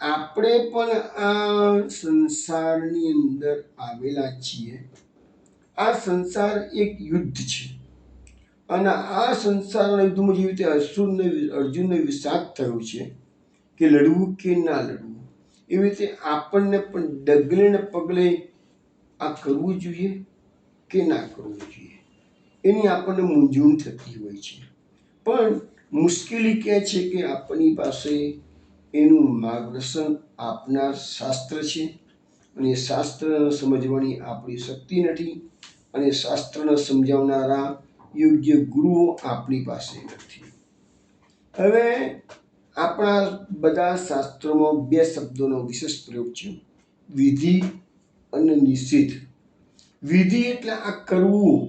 આપણે પણ આ સંસારની અંદર આવેલા છીએ. આ સંસાર એક યુદ્ધ છે અને આ સંસારના યુદ્ધમાં જેવી રીતે અર્જુનને વિષાદ થયો છે કે લડવું કે ના લડવું, એવી રીતે આપણને પણ ડગલે ને પગલે આ કરવું જોઈએ કે ના કરવું જોઈએ એની આપણને મૂંઝવણ થતી હોય છે. પણ મુશ્કેલી ક્યાં છે કે આપણી પાસે એનું માર્ગદર્શન આપનાર શાસ્ત્ર છે અને એ શાસ્ત્રને સમજવાની આપણી શક્તિ નથી અને શાસ્ત્રને સમજાવનારા યોગ્ય ગુરુઓ આપણી પાસે નથી. હવે આપણા બધા શાસ્ત્રોમાં બે શબ્દોનો વિશેષ પ્રયોગ છે, વિધિ અને નિષેધ. વિધિ એટલે આ કરવું,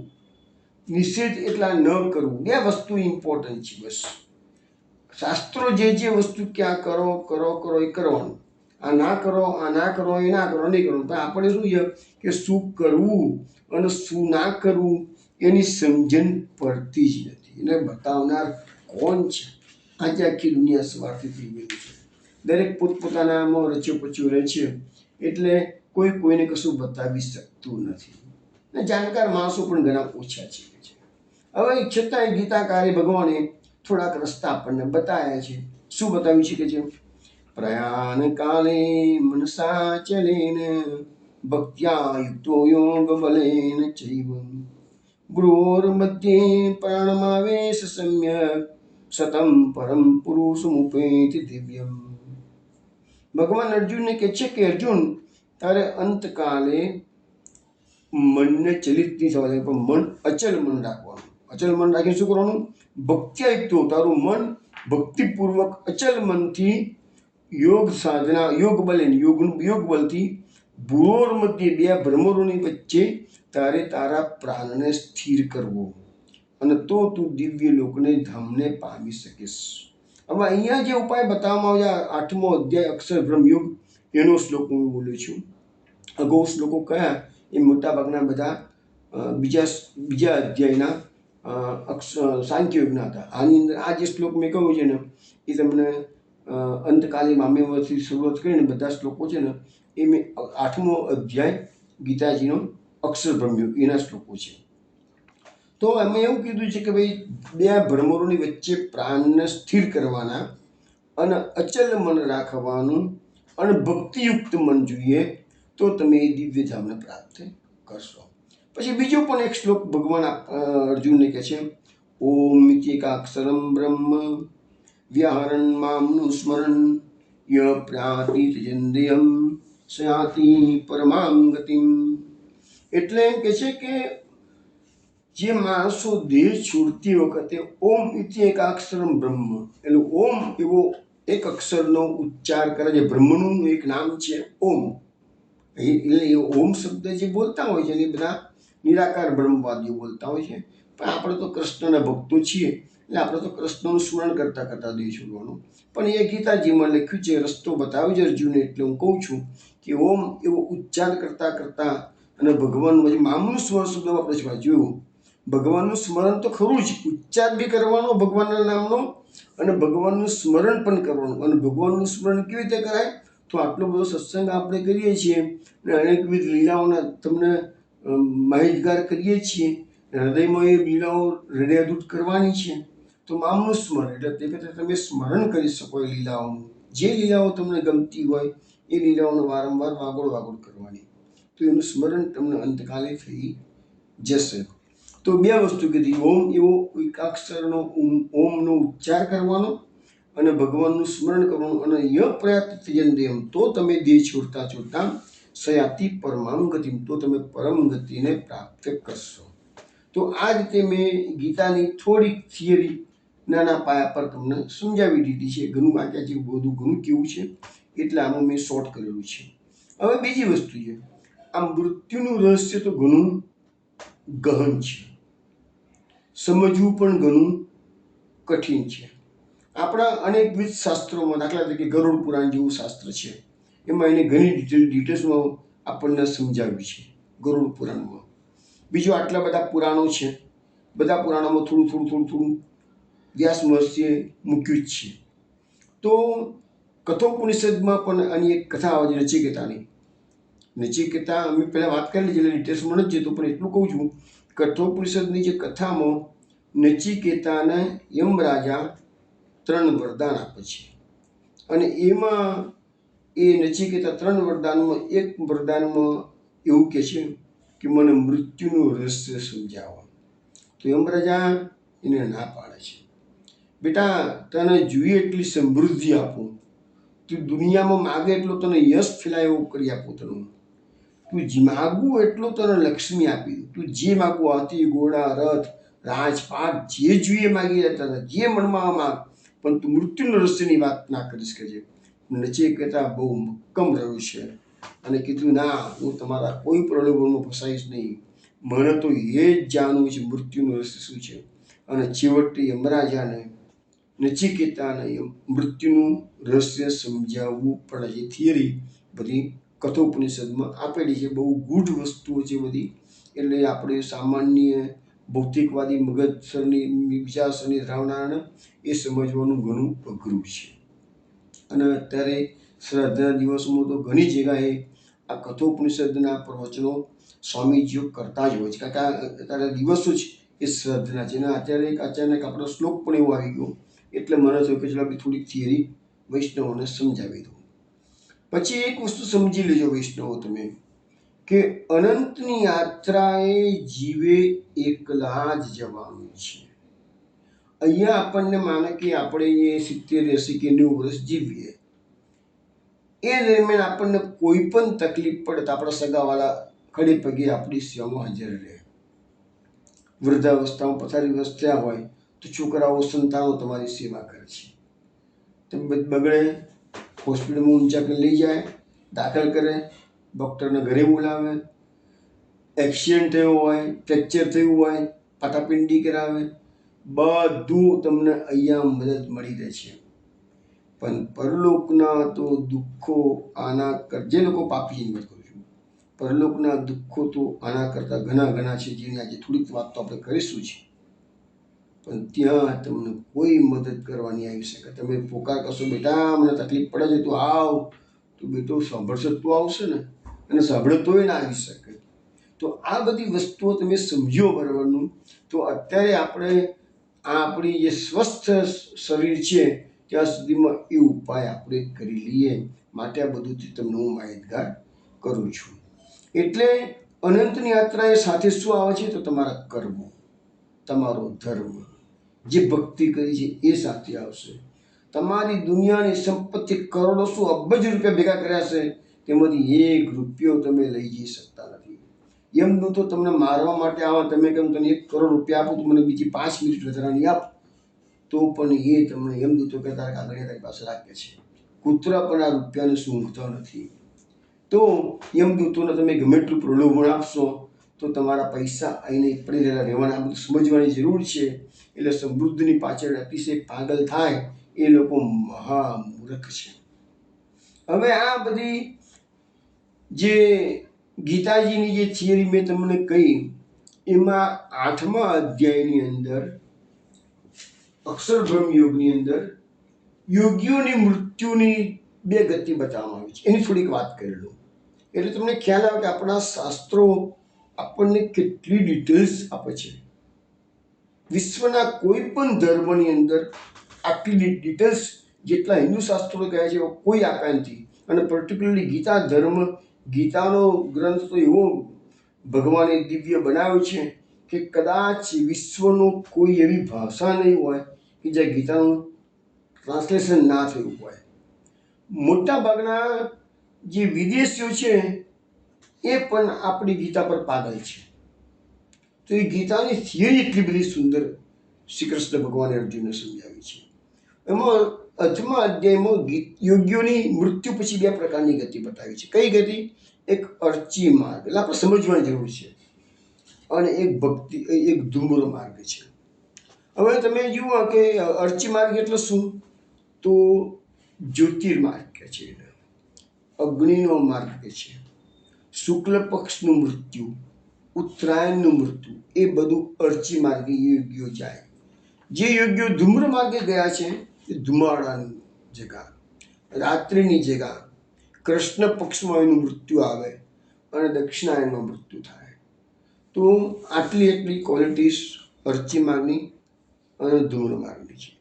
નિષેધ એટલે આ ન કરવું. બે વસ્તુ ઇમ્પોર્ટન્ટ છે બસ. શાસ્ત્રો જે વસ્તુ ક્યાં કરો કરો કરો એ કરવાનું, આ ના કરો એ ના કરો નહીં કરવાનું. પણ આપણે શું છે કે શું કરવું અને શું ના કરવું એની સમજણ પડતી જ નથી. એને બતાવનાર કોણ છે? આજે આખી દુનિયા સ્વાર્થી થઈ ગઈ છે. દરેક પોતપોતાનામાં રચ્યો પચ્યો રહે છે એટલે કોઈ કોઈને કશું બતાવી શકતું નથી. ને જાણકાર માણસો પણ ઘણા ઓછા છે. હવે છતાંય ગીતાકારે ભગવાને થોડાક રસ્તા આપણને બતાવ્યા છે. શું બતાવ્યું છે? કે છે પ્રયાણ કાલે મનસા ચલેન ભક્ત્યા યુક્તો યોગ બલેન ચૈવ ગૃહોર મધ્યે પ્રાણમાવેશ સમ્યક સતમ પરમ પુરુષમુપેતિ દિવ્યમ. ભગવાન અર્જુનને કહે છે કે અર્જુન, તારે અંતકાલે મનને ચલિત નહીં થવા દે, પણ મન અચલ મન રાખવાનું. અચલ મન રાખીને શું કરવાનું? ભક્ત્યાયુક્તો, તારું મન ભક્તિપૂર્વક અચલ મનથી યોગ સાધના યોગ બલથી ભૂરોર મધ્ય, બે ભ્રમરોની વચ્ચે તારે તારા પ્રાણને સ્થિર કરવો અને તો તું દિવ્ય લોકને ધામને પામી શકીશ. હવે અહીંયા જે ઉપાય બતાવવામાં આવ્યા 8મો અધ્યાય અક્ષર બ્રહ્મયોગ, એનો શ્લોક હું બોલું છું. અગાઉ શ્લોકો કયા એ મોટાભાગના બધા બીજા અધ્યાયના સાંખ્યયોગના હતા. આની અંદર આ જે શ્લોક મેં કહ્યું છે ને એ તમને અંતકાલી મામ્યવથી શરૂઆત કરીને બધા શ્લોકો છે ને એ મેં 8મો અધ્યાય ગીતાજીનો અક્ષર બ્રહ્મ્યો એના શ્લોકો છે. તો અમે એવું કીધું છે કે ભાઈ બે ભ્રમરોની વચ્ચે પ્રાણને સ્થિર કરવાના અને અચલ મન રાખવાનું અને ભક્તિયુક્ત મન જોઈએ તો તમે એ દિવ્ય ધામને પ્રાપ્ત કરશો. પછી બીજો પણ એક શ્લોક ભગવાન અર્જુનને કહે છે, ઓમ ઇત્યેકાક્ષરમ બ્રહ્મ વ્યાહરણ મામનું સ્મરણ ય પ્રાતિ તજેન્દ્રિયમ સયાતિ પરમામ ગતિમ. એટલે એમ કે છે કે જે માણસો દેહ છોડતી વખતે ઓમ ઇત્યેકાક્ષરમ બ્રહ્મ એટલે ઓમ એવો એક અક્ષરનો ઉચ્ચાર કરે છે. બ્રહ્મનું એક નામ છે ઓમ. એટલે એ ઓમ શબ્દ જે બોલતા હોય છે એ બધા નિરાકાર બ્રહ્મવાદીઓ બોલતા હોય છે. પણ આપણે તો કૃષ્ણના ભક્તો છીએ એટલે આપણે તો કૃષ્ણનું સ્મરણ કરતાં કરતાં દેહ છોડવાનું. પણ એ ગીતાજીમાં લખ્યું છે, રસ્તો બતાવ્યો છે અર્જુને. એટલે હું કહું છું કે ઓમ એવો ઉચ્ચાર કરતાં કરતાં અને ભગવાનનું પછી મામનું સ્મરણ શબ્દ આપણે છે જોયું. ભગવાનનું સ્મરણ તો ખરું જ, ઉચ્ચાર બી કરવાનો ભગવાનના નામનો અને ભગવાનનું સ્મરણ પણ કરવાનું. અને ભગવાનનું સ્મરણ કેવી રીતે કરાય? તો આટલો બધો સત્સંગ આપણે કરીએ છીએ અને અનેકવિધ લીલાઓના તમને માહિતગાર કરીએ છીએ. હૃદયમાં એ લીલાઓ હૃદયદૂત કરવાની છે. તો મામનું સ્મરણ એટલે તે કરતાં તમે સ્મરણ કરી શકો એ લીલાઓનું. જે લીલાઓ તમને ગમતી હોય એ લીલાઓને વારંવાર વાગોળ કરવાની. તો એનું સ્મરણ તમને અંતકાલે થઈ જશે. તો બે વસ્તુ કીધી, ઓમ એવો એકાક્ષરનો ઓમનો ઉચ્ચાર કરવાનો અને ભગવાનનું સ્મરણ કરવાનું. અને ય પ્રયાત તજેન્દ્રિયમ તો તમે દેહ છોડતા છોડતા સયાતિ પરમામ ગતિમ તો તમે પરમ ગતિને પ્રાપ્ત કરશો. તો આ રીતે મેં ગીતાની થોડીક થિયરી નાના પાયા પર તમને સમજાવી દીધી છે. ઘણું વાંચ્યા છે, બધું ઘણું કેવું છે એટલે આનું મેં શોર્ટ કરેલું છે. હવે બીજી વસ્તુ છે, આ મૃત્યુનું રહસ્ય તો ઘણું ગહન છે, સમજવું પણ ઘણું કઠિન છે. આપણા અનેકવિધ શાસ્ત્રોમાં દાખલા તરીકે ગરુડ પુરાણ જેવું શાસ્ત્ર છે, એમાં એને ઘણી ડિટેલ્સમાં આપણને સમજાવ્યું છે ગરુડ પુરાણમાં. બીજું આટલા બધા પુરાણો છે, બધા પુરાણોમાં થોડું વ્યાસ મહર્ષિએ મૂક્યું જ છે. તો કઠોપનિષદમાં પણ આની એક કથા આવે છે નચિકેતાની. નચિકેતા અમે પહેલાં વાત કરી લીધી એટલે ડિટેલ્સમાં નથી જતો, પણ એટલું કહું છું, કઠોપનિષદની જે કથામાં નચિકેતાને યમરાજા 3 વરદાન આપે છે. અને એમાં એ નચિકેતા 3 વરદાનમાં એક વરદાનમાં એવું કહે છે કે મને મૃત્યુનું રહસ્ય સમજાવો. તો યમરાજા એને ના પાડે છે, બેટા તને જોઈએ એટલી સમૃદ્ધિ આપું, તું દુનિયામાં માગે એટલો તને યશ ફેલાય એવું કરી આપું, તું માગવું એટલો તને લક્ષ્મી આપી દઉં, તું જે માગવું હાથી ઘોડા રથ રાજપાટ જે જોઈએ માગી લેતા, જે મનમાં માગ, પણ તું મૃત્યુનું રહસ્યની વાત ના કરીશ કે છે. નચિકેતા બહુ મક્કમ રહ્યો છે અને કીધું ના, હું તમારા કોઈ પ્રલોભનમાં ફસાઈશ નહીં, મને તો એ જ જાણવું છે મૃત્યુનું રહસ્ય શું છે. અને છેવટે યમરાજાને નચિકેતાને મૃત્યુનું રહસ્ય સમજાવવું પડે છે. થિયરી બધી કઠોપનિષદમાં આપેલી છે, બહુ ગૂઢ વસ્તુઓ છે બધી. એટલે આપણે સામાન્ય ભૌતિકવાદી મગજસરની વિચારસરણી ધરાવનારાને એ સમજવાનું ઘણું અઘરું છે. અને અત્યારે શ્રાદ્ધના દિવસોમાં તો ઘણી જગ્યાએ આ કઠોપનિષદના પ્રવચનો સ્વામીજીઓ કરતા જ હોય છે, કારણ કે અત્યારે દિવસો જ એ શ્રાદ્ધના છે. અને અત્યારે એક અચાનક આપણો શ્લોક પણ એવો આવી ગયો એટલે મને થયું કે ચલો આપણે થોડીક થિયરી વૈષ્ણવોને સમજાવી દઉં. પછી એક વસ્તુ સમજી લેજો વૈષ્ણવો તમે, કે અનંતની યાત્રાએ જીવે એકલા જ જવાનું છે. અહીંયા આપણને માને કે આપણે એ 70, 80 કે 90 વર્ષ જીવીએ, એ દરમિયાન આપણને કોઈ પણ તકલીફ પડે તો આપણા સગાવાલા ખડે પગે આપણી સેવામાં હાજર રહે. વૃદ્ધાવસ્થામાં પથારીગ્રસ્ત થયા હોય તો છોકરાઓ સંતાનો તમારી સેવા કરે છે. તબિયત બગડે હોસ્પિટલમાં ઊંચા કરી લઈ જાય, દાખલ કરે, ડૉક્ટરને ઘરે બોલાવે, એક્સિડન્ટ થયો હોય, ફ્રેક્ચર થયું હોય, પાટાપિંડી કરાવે, બધું તમને અહીંયા મદદ મળી રહે છે. પણ પરલોકના તો દુઃખો આના જે લોકો પાપી વાત કરું છું, પરલોકના દુઃખો તો આના કરતાં ઘણા છે, જેની આજે થોડીક વાત તો આપણે કરીશું જ. પણ ત્યાં તમને કોઈ મદદ કરવા નહીં આવી શકે. તમે પોકાર કરશો, બેટા મને તકલીફ પડે છે, તું આવ, તો બેટો સાંભળશે તું આવશે ને, અને સાંભળે તોય ના આવી શકે. તો આ બધી વસ્તુઓ તમે સમજો બરાબરનું. તો અત્યારે આપણે આપણી જે સ્વસ્થ શરીર છે ત્યાં સુધીમાં એ ઉપાય આપણે કરી લઈએ. માટે આ બધુંથી તમને હું માહિતગાર કરું છું. એટલે અનંતની યાત્રાએ સાથે શું આવે છે? તો તમારા કર્મો, તમારો ધર્મ, જે ભક્તિ કરી છે એ સાથે આવશે. તમારી દુનિયાની સંપત્તિ કરોડો શું અબજ રૂપિયા ભેગા કર્યા છે, તેમાંથી 1 રૂપિયો તમે લઈ જઈ શકતા નથી. યમદૂતો તમને મારવા માટે આવે, તમે કેમ તને 1 કરોડ રૂપિયા આપું તો મને બીજી 5 મિનિટ વધારાની આપ, તો પણ એ તમને યમદૂતો કહેતા કાગળિયા તારી પાસે રાખે છે. કૂતરા પણ આ રૂપિયાને સૂંઘતા નથી. તો યમદૂતોને તમે ગમે એટલું પ્રલોભન આપશો તો તમારા પૈસા આવીને પડી રહેલા રહેવાના. આ બધું સમજવાની જરૂર છે. એટલે સમૃદ્ધિની પાછળ અતિશય પાગલ થાય એ લોકો મહામૂર્ખ છે. હવે આ બધી જે ગીતાજીની જે થિયરી મેં તમને કહી, એમાં 8મા અધ્યાયની અંદર અક્ષરબ્રહ્મ યોગની અંદર યોગીઓની મૃત્યુની 2 ગતિ બતાવવામાં આવી છે. એની થોડીક વાત કરી લઉં એટલે તમને ખ્યાલ આવે કે આપણા શાસ્ત્રો આપણને કેટલી ડિટેલ્સ આપે છે. વિશ્વના કોઈ પણ ધર્મની અંદર આટલી ડિટેલ્સ જેટલા હિન્દુ શાસ્ત્રો કહે છે કોઈ આપ્યા નથી. અને પર્ટિક્યુલરલી ગીતા ધર્મ, ગીતાનો ગ્રંથ તો એવો ભગવાને દિવ્ય બનાવ્યો છે કે કદાચ વિશ્વનો કોઈ એવી ભાષા નહીં હોય કે જ્યાં ગીતાનું ટ્રાન્સલેશન ના થયું હોય. મોટા ભાગના જે વિદેશીઓ છે એ પણ આપણી ગીતા પર પાગલ છે. તો એ ગીતાની થિયરી એટલી બધી સુંદર શ્રી કૃષ્ણ ભગવાને અર્જુનને સમજાવી છે. એમાં 8મા અધ્યાયમાં યોગીઓની મૃત્યુ પછી 2 પ્રકારની ગતિ બતાવી છે. કઈ ગતિ? એક અર્ચી માર્ગ, એટલે આપણે સમજવાની જરૂર છે, અને એક ભક્તિ, એક ધૂમ્ર માર્ગ છે. હવે તમે જુઓ કે અર્ચી માર્ગ એટલે શું? તો જ્યોતિર્માર્ગ કે છે, અગ્નિનો માર્ગ કે છે, શુક્લ પક્ષનું મૃત્યુ, ઉત્તરાયણનું મૃત્યુ, એ બધું અર્ચી માર્ગે યોગ્યો જાય. જે યોગ્યો ધૂમ્ર માર્ગે ગયા છે એ ધુમાડાની જગા, રાત્રિની જગા, કૃષ્ણ પક્ષમાં એનું મૃત્યુ આવે અને દક્ષિણાયનમાં મૃત્યુ થાય. તો આટલી ક્વોલિટીઝ અર્ચી માર્ગની અને ધૂમ્ર માર્ગની છે.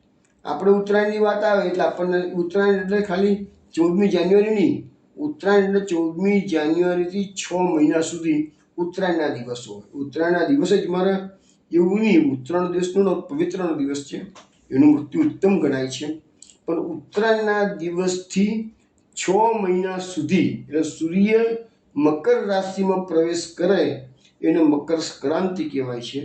આપણે ઉત્તરાયણની વાત આવે એટલે આપણને ઉત્તરાયણ એટલે ખાલી 14મી જાન્યુઆરી નહીં, ઉત્તરાયણ એટલે 14મી જાન્યુઆરીથી 6 મહિના સુધી ઉત્તરાયણના દિવસો હોય. ઉત્તરાયણના દિવસે જ મારે એવું નહીં, ઉત્તરાયણ દિવસનો પવિત્રનો દિવસ છે, એનું મૃત્યુ ઉત્તમ ગણાય છે. પણ ઉત્તરાયણના દિવસથી 6 મહિના સુધી, એટલે સૂર્ય મકર રાશિમાં પ્રવેશ કરે એને મકર સંક્રાંતિ કહેવાય છે,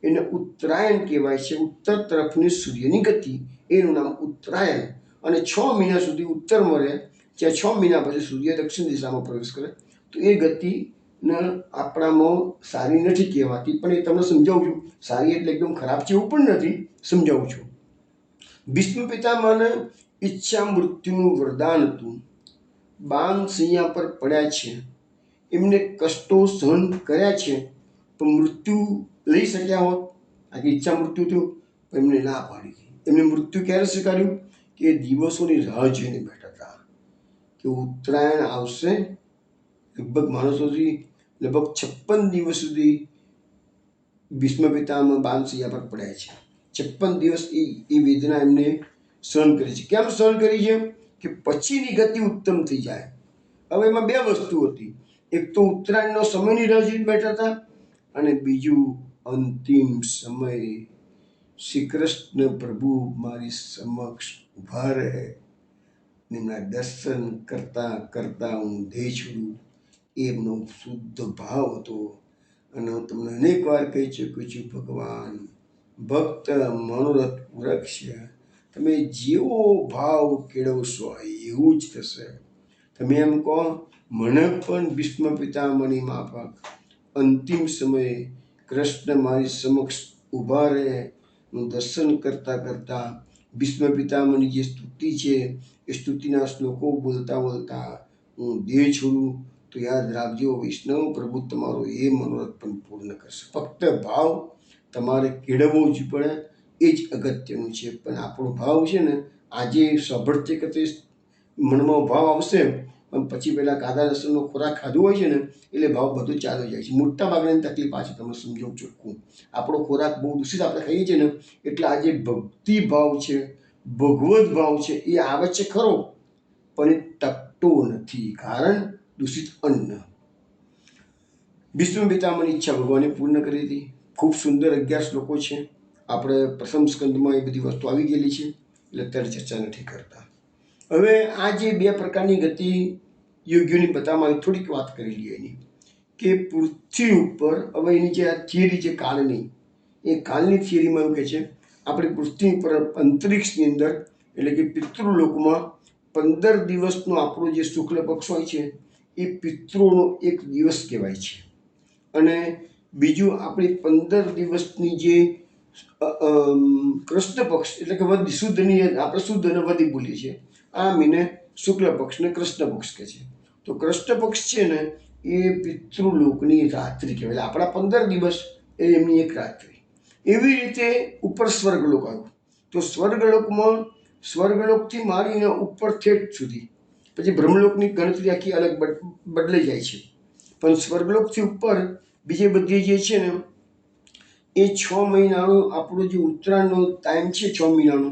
એને ઉત્તરાયણ કહેવાય છે. ઉત્તર તરફની સૂર્યની ગતિ, એનું નામ ઉત્તરાયણ. અને 6 મહિના સુધી ઉત્તરમાં રહે, જ્યાં 6 મહિના પછી સૂર્ય દક્ષિણ દિશામાં પ્રવેશ કરે. તો એ ગતિને આપણામાં સારી નથી કહેવાતી, પણ એ તમને સમજાવું છું. સારી એટલે એકદમ ખરાબ છે એવું પણ નથી, સમજાવું છું. ભીષ્મ પિતામહને ઈચ્છા મૃત્યુનું વરદાન હતું. બાણ શૈયા પર પડ્યા છે, એમને કષ્ટો સહન કર્યા છે, પણ મૃત્યુ લઈ શક્યા હોત. આ ઈચ્છા મૃત્યુ થયું, એમને ના પાડી. એમને મૃત્યુ ક્યારે સ્વીકાર્યું? કે દિવસોની રાહ જોઈને બેઠા હતા કે ઉત્તરાયણ આવશે. લગભગ માણસોથી લગભગ 56 દિવસ સુધી ભીષ્મ પિતામહ બાણશૈયા પર પડ્યા છે. 56 દિવસ એ વેદના એમને સહન કરી છે. કેમ સહન કરી છે? કે પછીની ગતિ ઉત્તમ થઈ જાય. હવે એમાં 2 વસ્તુ હતી. એક તો ઉત્તરાયણનો સમયની રાહ જોઈને બેઠા હતા, અને બીજું અંતિમ સમય શ્રી કૃષ્ણ પ્રભુ મારી સમક્ષ ઊભા રહે, એમના દર્શન કરતા કરતા હું દેહ છોડું, એમનો શુદ્ધ ભાવ હતો. અને હું તમને અનેક વાર કહી ચૂક્યો છું, ભગવાન ભક્ત મનોરથ પૂરક છે. તમે જેવો ભાવ કેળવશો એવું જ થશે. તમે એમ કહો મને પણ ભીષ્મ પિતામહની માફક અંતિમ સમયે કૃષ્ણ મારી સમક્ષ ઊભા રહે, હું દર્શન કરતા કરતા ભીષ્મ પિતામહની જે સ્તુતિ છે એ સ્તુતિના શ્લોકો બોલતા બોલતા હું દેહ છોડું, તો યાદ રાખજો વૈષ્ણવ પ્રભુ તમારો એ મનોરથ પણ પૂર્ણ કરશે. ફક્ત ભાવ તમારે કેળવવો જ પડે. એ જ અગત્યનું છે. પણ આપણો ભાવ છે ને આજે સાંભળતે કે તે મનમાં ભાવ આવશે, પણ પછી પેલા કાદા લસણનો ખોરાક ખાધો હોય છે ને એટલે ભાવ બધું ચાલુ જાય છે. મોટા ભાગની તકલીફ આ છે, તમને સમજાવું ચોખ્ખું. આપણો ખોરાક બહુ દૂષિત આપણે ખાઈએ છીએ ને એટલે આજે ભક્તિ ભાવ છે, ભગવત ભાવ છે એ આવે છે ખરો, પણ એ ટકતો નથી. કારણ દૂષિત અન્ન. વિષ્ણુ પિતામહની ઈચ્છા ભગવાને પૂર્ણ કરી હતી. ખૂબ સુંદર 11 શ્લોકો છે. આપણે પ્રથમ સ્કંદમાં એ બધી વસ્તુ આવી ગયેલી છે એટલે અત્યારે ચર્ચા નથી કરતા. હવે આ જે 2 પ્રકારની ગતિ યોગીઓની બતાવવામાં આવી, થોડીક વાત કરી લઈએ એની. કે પૃથ્વી ઉપર, હવે એની જે આ થિયરી છે કાળની, એ કાળની થિયરીમાં એવું કહે છે આપણે પૃથ્વી ઉપર અંતરિક્ષની અંદર એટલે કે પિતૃલોકમાં 15 દિવસનો આપણો જે શુક્લ પક્ષ હોય છે એ પિતૃનો એક દિવસ કહેવાય છે. અને બીજું આપણી 15 દિવસની જે કૃષ્ણ પક્ષ એટલે કે વદી, શુદ્ધની આપણે શુદ્ધ અને વદી બોલીએ છીએ, આ મહિને શુક્લ પક્ષને કૃષ્ણ પક્ષ કહે છે. તો કૃષ્ણ પક્ષ છે ને એ પિતૃલોકની રાત્રિ કહેવાય. આપણા 15 દિવસ એ એમની એક રાત્રિ. એવી રીતે ઉપર સ્વર્ગલોક આવ્યું. તો સ્વર્ગલોકથી માંડીને ઉપર ઠેઠ સુધી, પછી બ્રહ્મલોકની ગણતરી આખી અલગ બદલાઈ જાય છે. પણ સ્વર્ગલોકથી ઉપર બીજે બધી જે છે ને એ 6 મહિનાનો આપણો જે ઉત્તરાયણનો ટાઈમ છે, 6 મહિનાનો,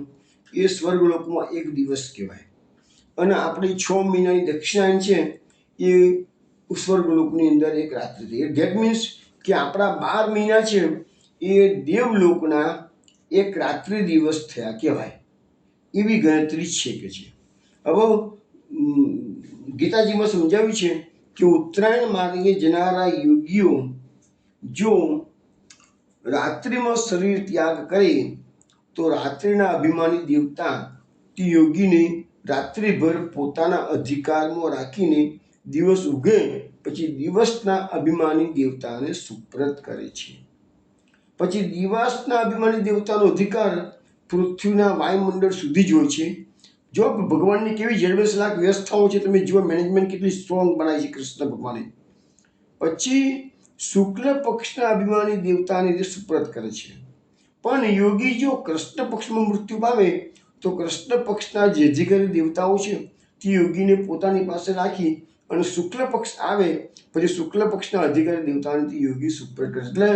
એ સ્વર્ગલોકમાં એક દિવસ કહેવાય. અને આપણી 6 મહિનાની દક્ષિણાયન છે એ સ્વર્ગલોકની અંદર એક રાત્રિ થઈ. ધેટ મીન્સ કે આપણા 12 મહિના છે એ દેવલોકના એક રાત્રિ દિવસ થયા કહેવાય. એવી ગણતરી છે કે છે. હવે ગીતાજીમાં સમજાવ્યું છે કે ઉત્તરાયણ માર્ગે જનારા યોગીઓ જો રાત્રિમાં શરીર ત્યાગ કરે તો રાત્રિના અભિમાની દેવતા તે યોગીને રાત્રિભર પોતાના અધિકારમાં રાખીને દિવસ ઉગે પછી દિવસના અભિમાની દેવતાને સુપ્રત કરે છે. પછી દિવસના અભિમાની દેવતાનો અધિકાર પૃથ્વીના વાયુમંડળ સુધી જ હોય છે. જો ભગવાનની કેવી જડબેસલાક વ્યવસ્થાઓ છે, તમે જુઓ મેનેજમેન્ટ કેટલી સ્ટ્રોંગ બનાવી છે કૃષ્ણ ભગવાને. પછી શુક્લ પક્ષના અભિમાની દેવતાને તે સુપ્રત કરે છે. પણ યોગી જો કૃષ્ણ પક્ષમાં મૃત્યુ પામે તો કૃષ્ણ પક્ષના જે અધિકારી દેવતાઓ છે તે યોગીને પોતાની પાસે રાખી અને શુક્લ પક્ષ આવે પછી શુક્લ પક્ષના અધિકારી દેવતાને તે યોગી સુપ્રત કરે. એટલે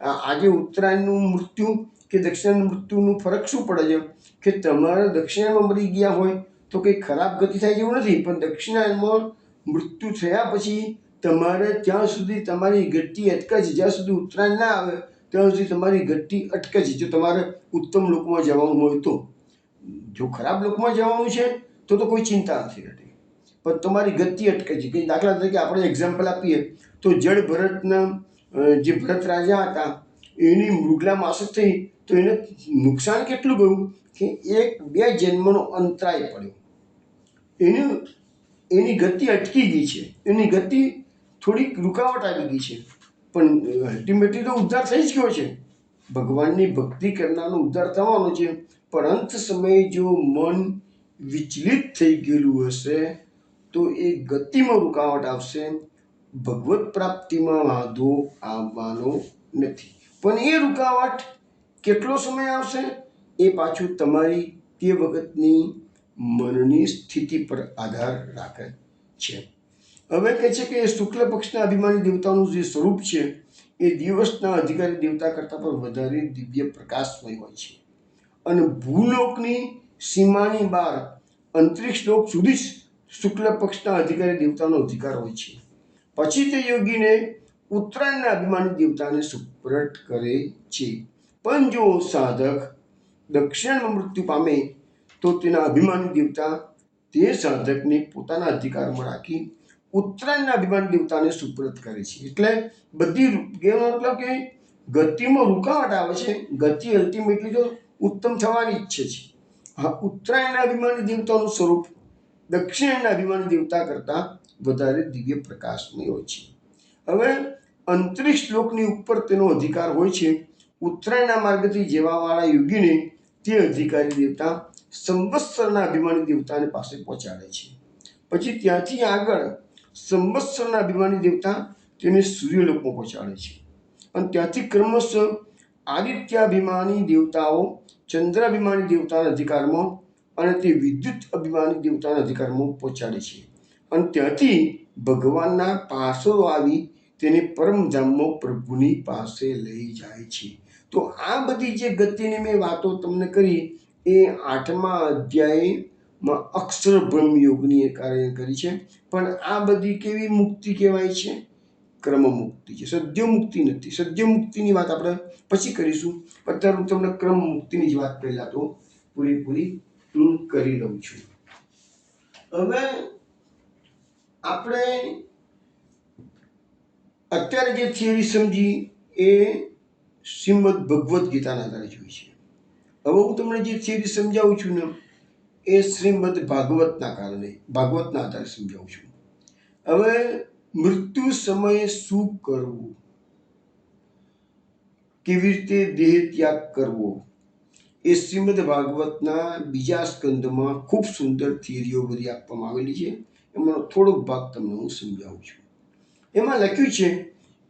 આજે ઉત્તરાયણનું મૃત્યુ કે દક્ષિણાયનનું મૃત્યુનું ફરક શું પડે છે કે તમારે દક્ષિણાયનમાં મરી ગયા હોય તો કંઈ ખરાબ ગતિ થાય એવું નથી, પણ દક્ષિણાયનમાં મૃત્યુ થયા પછી તમારે ત્યાં સુધી તમારી ગતિ અટકે છે. જ્યાં સુધી ઉત્તરાયણ ના આવે ત્યાં સુધી તમારી ગતિ અટકે છે. જો તમારે ઉત્તમ લોકમાં જવાનું હોય તો. જો ખરાબ લોકમાં જવાનું છે તો કોઈ ચિંતા નથી રહેતી, પણ તમારી ગતિ અટકે છે. કંઈ દાખલા તરીકે આપણે એક્ઝામ્પલ આપીએ તો જળ ભરતના જે ભરત રાજા હતા એની મૃગલા માસક થઈ તો એને નુકસાન કેટલું ગયું કે 1-2 જન્મનો અંતરાય પડ્યો. એની ગતિ અટકી ગઈ છે, એની ગતિ થોડીક રૂકાવટ આવી ગઈ છે, પણ અલ્ટિમેટલી તો ઉદ્ધાર થઈ જ ગયો છે. ભગવાનની ભક્તિ કરનારનો ઉદ્ધાર થવાનો છે. પણ અંત સમયે જો મન વિચલિત થઈ ગયેલું હશે તો એ ગતિમાં રૂકાવટ આવશે, ભગવત પ્રાપ્તિમાં વાંધો આવવાનો નથી. પણ એ રૂકાવટ કેટલો સમય આવશે એ પાછું તમારી તે વખતની મનની સ્થિતિ પર આધાર રાખે છે. હવે કહે છે કે શુક્લ પક્ષના અભિમાની દેવતાનું જે સ્વરૂપ છે એ દિવસના અધિકારી દેવતા કરતાં પણ વધારે દિવ્ય પ્રકાશમય હોય છે. અને ભૂલોકની સીમાની બહાર અંતરિક્ષ લોક સુધી જ શુક્લ પક્ષના અધિકારી દેવતાનો અધિકાર હોય છે. પછી તે યોગીને ઉત્તરાયણના અભિમાની દેવતાને સુપ્રત કરે છે. પણ જો સાધક દક્ષિણામાં મૃત્યુ પામે તો તેના અભિમાની દેવતા તે સાધકને પોતાના અધિકારમાં રાખી ઉત્તરાયણના અભિમાની દેવતાને સુપ્રત કરે છે. એટલે બધી મતલબ કે ગતિમાં રૂકાવટ આવે છે, ગતિ અલ્ટિમેટલી તો ઉત્તમ થવાની ઈચ્છે છે. હા, ઉત્તરાયણના અભિમાની દેવતાનું સ્વરૂપ દક્ષિણાયનના અભિમાની દેવતા કરતાં વધારે દિવ્ય પ્રકાશમય હોય છે. હવે અંતરિક્ષ લોકની ઉપર તેનો અધિકાર હોય છે. ઉત્તરાયણના માર્ગથી જવાવાળા યોગીને તે અધિકારી દેવતા સંવત્સરના અભિમાની દેવતાને પાસે પહોંચાડે છે. પછી ત્યાંથી આગળ સંવત્સરના અભિમાની દેવતા તેને સૂર્યલોકમાં પહોંચાડે છે. અને ત્યાંથી ક્રમશઃ આદિત્યાભિમાની દેવતાઓ ચંદ્રાભિમાની દેવતાના અધિકારમાં અને તે વિદ્યુત અભિમાની દેવતાના અધિકારમાં પહોંચાડે છે અને ત્યાંથી ભગવાનના પાસો આવી તેને પરમધામમાં પ્રભુની પાસે લઈ જાય છે. તો આ બધી જે ગતિની મેં વાતો તમને કરી એ 8મા અધ્યાયમાં અક્ષરબ્રહ્મ યોગની કાર્ય કરી છે. પણ આ બધી કેવી મુક્તિ કહેવાય છે? ક્રમ મુક્તિ છે, સદ્ય મુક્તિ નથી. સદ્ય મુક્તિની વાત આપણે પછી કરીશું. અત્યારે હું તમને ક્રમ મુક્તિની જ વાત પહેલા તો પૂરેપૂરી કરી લઉં છું. હવે આપણે અત્યારે જે થિયરી સમજી એ શ્રીમદ ભગવદ્ ગીતાના આધારે જોઈ છે. હવે હું તમને જે થિયરી સમજાવું છું ને એ શ્રીમદ ભાગવતના આધારે સમજાવું છું. હવે મૃત્યુ સમયે શું કરવું, કેવી રીતે દેહ ત્યાગ કરવો, એ શ્રીમદ ભાગવતના બીજા સ્કંદમાં ખૂબ સુંદર થિયરીઓ બધી આપવામાં આવેલી છે. એમાંનો થોડોક ભાગ તમને હું સમજાવું છું. એમાં લખ્યું છે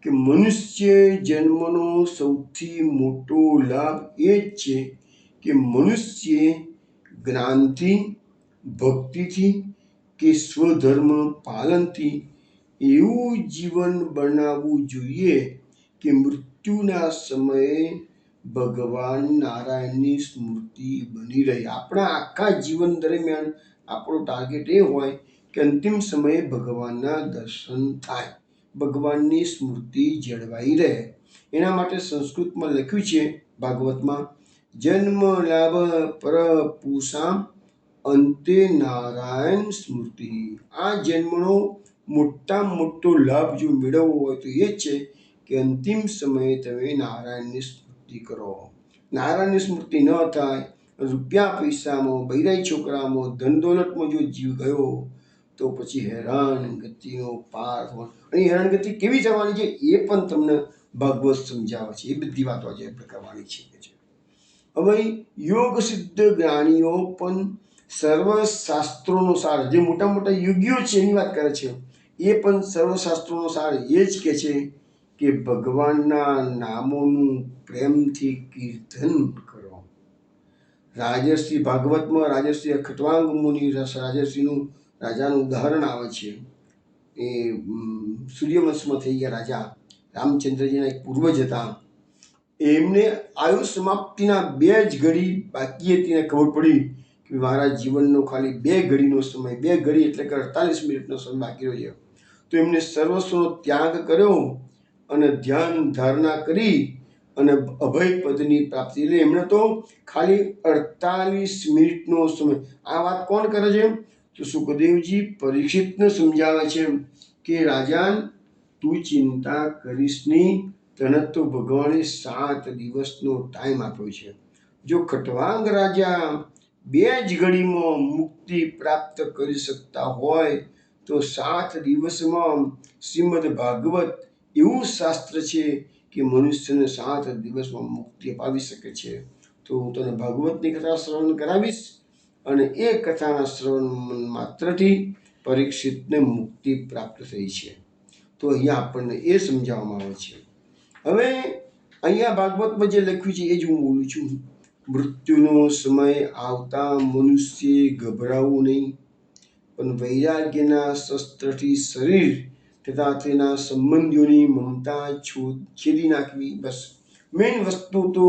કે મનુષ્ય જન્મનો સૌથી મોટો લાભ એ જ છે કે મનુષ્ય જ્ઞાનથી, ભક્તિથી કે સ્વધર્મ પાલનથી એવું જીવન બનાવવું જોઈએ કે મૃત્યુના સમયે ભગવાન નારાયણની સ્મૃતિ બની રહે. આપણા આખા જીવન દરમિયાન આપણો ટાર્ગેટ એ હોય કે અંતિમ સમયે ભગવાનના દર્શન થાય, ભગવાનની સ્મૃતિ જળવાઈ રહે. એના માટે સંસ્કૃતમાં લખ્યું છે ભાગવતમાં, જન્મ લાભ પર પૂષામ અંતે નારાયણ સ્મૃતિ. આ જન્મનો મોટામાં મોટો લાભ જો મેળવવો હોય તો એ છે કે અંતિમ સમયે તમે નારાયણની સ્મૃતિ કરો. નારાયણની સ્મૃતિ ન થાય, રૂપિયા પૈસામાં, બૈરાઈ છોકરામાં, ધન દોલતમાં જો જીવ ગયો તો પછી હેરાન ગતિનો પાર થવાનો. અને હેરાનગતિ કેવી થવાની છે એ પણ તમને ભાગવત સમજાવે છે. એ બધી વાતો આજે આપણે કરવાની છે. હવે યોગ સિદ્ધ જ્ઞાનીઓ પણ સર્વશાસ્ત્રોનો સાર, જે મોટા મોટા યોગીઓ છે એની વાત કરે છે, એ પણ સર્વશાસ્ત્રોનો સાર એ જ કહે છે કે ભગવાનના નામોનું પ્રેમથી કીર્તન કરો. રાજર્ષિ ભાગવતમાં રાજર્ષિ ખટ્વાંગ મુનિ રાજાનું ઉદાહરણ આવે છે. એ સૂર્યવંશમાં થઈ ગયા રાજા, રામચંદ્રજીના એક પૂર્વજ હતા. એમને આયુ સમાપ્તિના 2 જ ઘડી બાકી હતી ને ખબર પડી કે મારા જીવનનો ખાલી 2 ઘડીનો સમય, 2 ઘડી એટલે કે 48 મિનિટનો સમય બાકી રહ્યો છે. તો એમને સર્વસ્વનો ત્યાગ કર્યો અને ધ્યાન ધારણા કરી અને અભય પદની પ્રાપ્તિ. એટલે એમણે તો ખાલી 48 મિનિટનો સમય. આ વાત કોણ કરે છે? તો સુખદેવજી પરીક્ષિતને સમજાવે છે કે રાજન, તું ચિંતા કરીશ નહીં, તને તો ભગવાને 7 દિવસનો ટાઈમ આપ્યો છે. જો ખટ્વાંગ રાજા 2 જ ઘડીમાં મુક્તિ પ્રાપ્ત કરી શકતા હોય તો 7 દિવસમાં શ્રીમદ ભાગવત એવું શાસ્ત્ર છે કે મનુષ્યને 7 દિવસમાં મુક્તિ અપાવી શકે છે. તો હું તને ભાગવતની કથા શ્રવણ કરાવીશ અને એ કથાના શ્રવણ માત્રથી પરીક્ષિતને મુક્તિ પ્રાપ્ત થઈ છે. તો અહીંયા આપણને એ સમજાવવામાં આવે છે. હવે અહીંયા ભાગવતમાં જે લખ્યું છે એ જ હું બોલું છું. મૃત્યુનો સમય આવતા મનુષ્યે ગભરાવું નહીં, પણ વૈરાગ્યના શસ્ત્રથી શરીર તથા તેના સંબંધીઓની મમતા છેદી નાખવી. બસ મેઇન વસ્તુ તો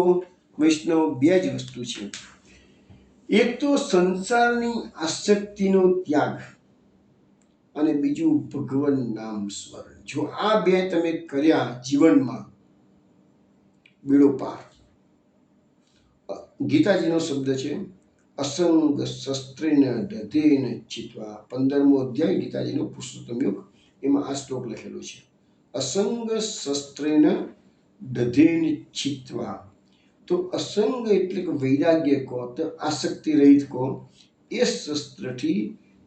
વૈષ્ણવ 2 જ વસ્તુ છે. એક તો સંસારની આસક્તિનો ત્યાગ અને બીજું ભગવાન નામ સ્મરણ. જો આ 2 તમે કર્યા જીવનમાં, બેડો પાર. ગીતાજીનો શબ્દ છે, અસંગ શસ્ત્રેન દધેન ચિત્વા. 15મો અધ્યાય ગીતાજીનો પુરુષોત્તમ યોગ, એમાં આ શ્લોક લખેલો છે. અસંગ શસ્ત્રેન દધેન ચિત્વા. તો અસંગ એટલે કે વૈરાગ્ય કહો, તો આસક્તિ રહિત કહો, એ શસ્ત્રથી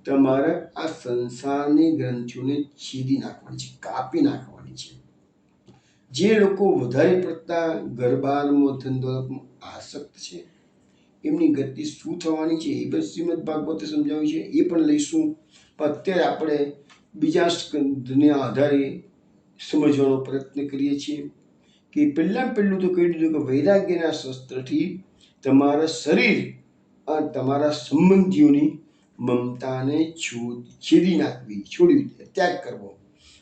તમારે આ સંસારની ગ્રંથિઓને છેદી નાખવાની છે, કાપી નાખવાની છે. જે લોકો વધારે પડતા ગરબારમાં, ધંધોમાં આસક્ત છે એમની ગતિ શું થવાની છે એ બસ શ્રીમદ ભાગવતે સમજાવ્યું છે, એ પણ લઈશું. પણ અત્યારે આપણે બીજા સ્કંદને આધારે સમજવાનો પ્રયત્ન કરીએ છીએ કે પહેલું તો કહી દીધું કે વૈરાગ્યના શસ્ત્રથી તમારા શરીર અને તમારા સંબંધીઓની મમતાને છોડી નાખવી, ત્યાગ કરવો.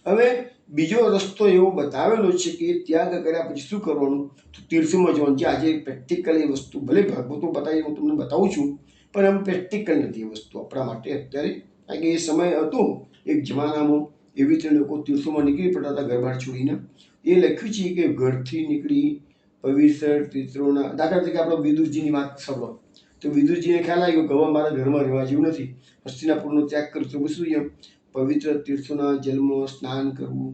હવે બીજો રસ્તો એવો બતાવેલો છે કે ત્યાગ કર્યા પછી શું કરવાનું, તો તીર્થોમાં જવાનું. જે આજે પ્રેક્ટિકલ એ વસ્તુ ભલે ભાગવતમાં બતાવી હું તમને બતાવું છું, પણ આમ પ્રેક્ટિકલ નથી એ વસ્તુ આપણા માટે અત્યારે. કારણ કે એ સમય હતો એક જમાનામાં એવી રીતે લોકો તીર્થોમાં નીકળી પડતા હતા ઘર બહાર છોડીને. એ લખ્યું છે કે ઘરથી નીકળી પવિત્ર તીર્થોના, દાખલા તરીકે આપણે વિદુરજીની વાત સાંભળો તો વિદુરજીને ખ્યાલ આવ્યો કે હવે મારા ઘરમાં રહેવા જેવું નથી, હસ્તિનાપુરનો ત્યાગ કરતો. શું છે? પવિત્ર તીર્થોના જલમાં સ્નાન કરવું,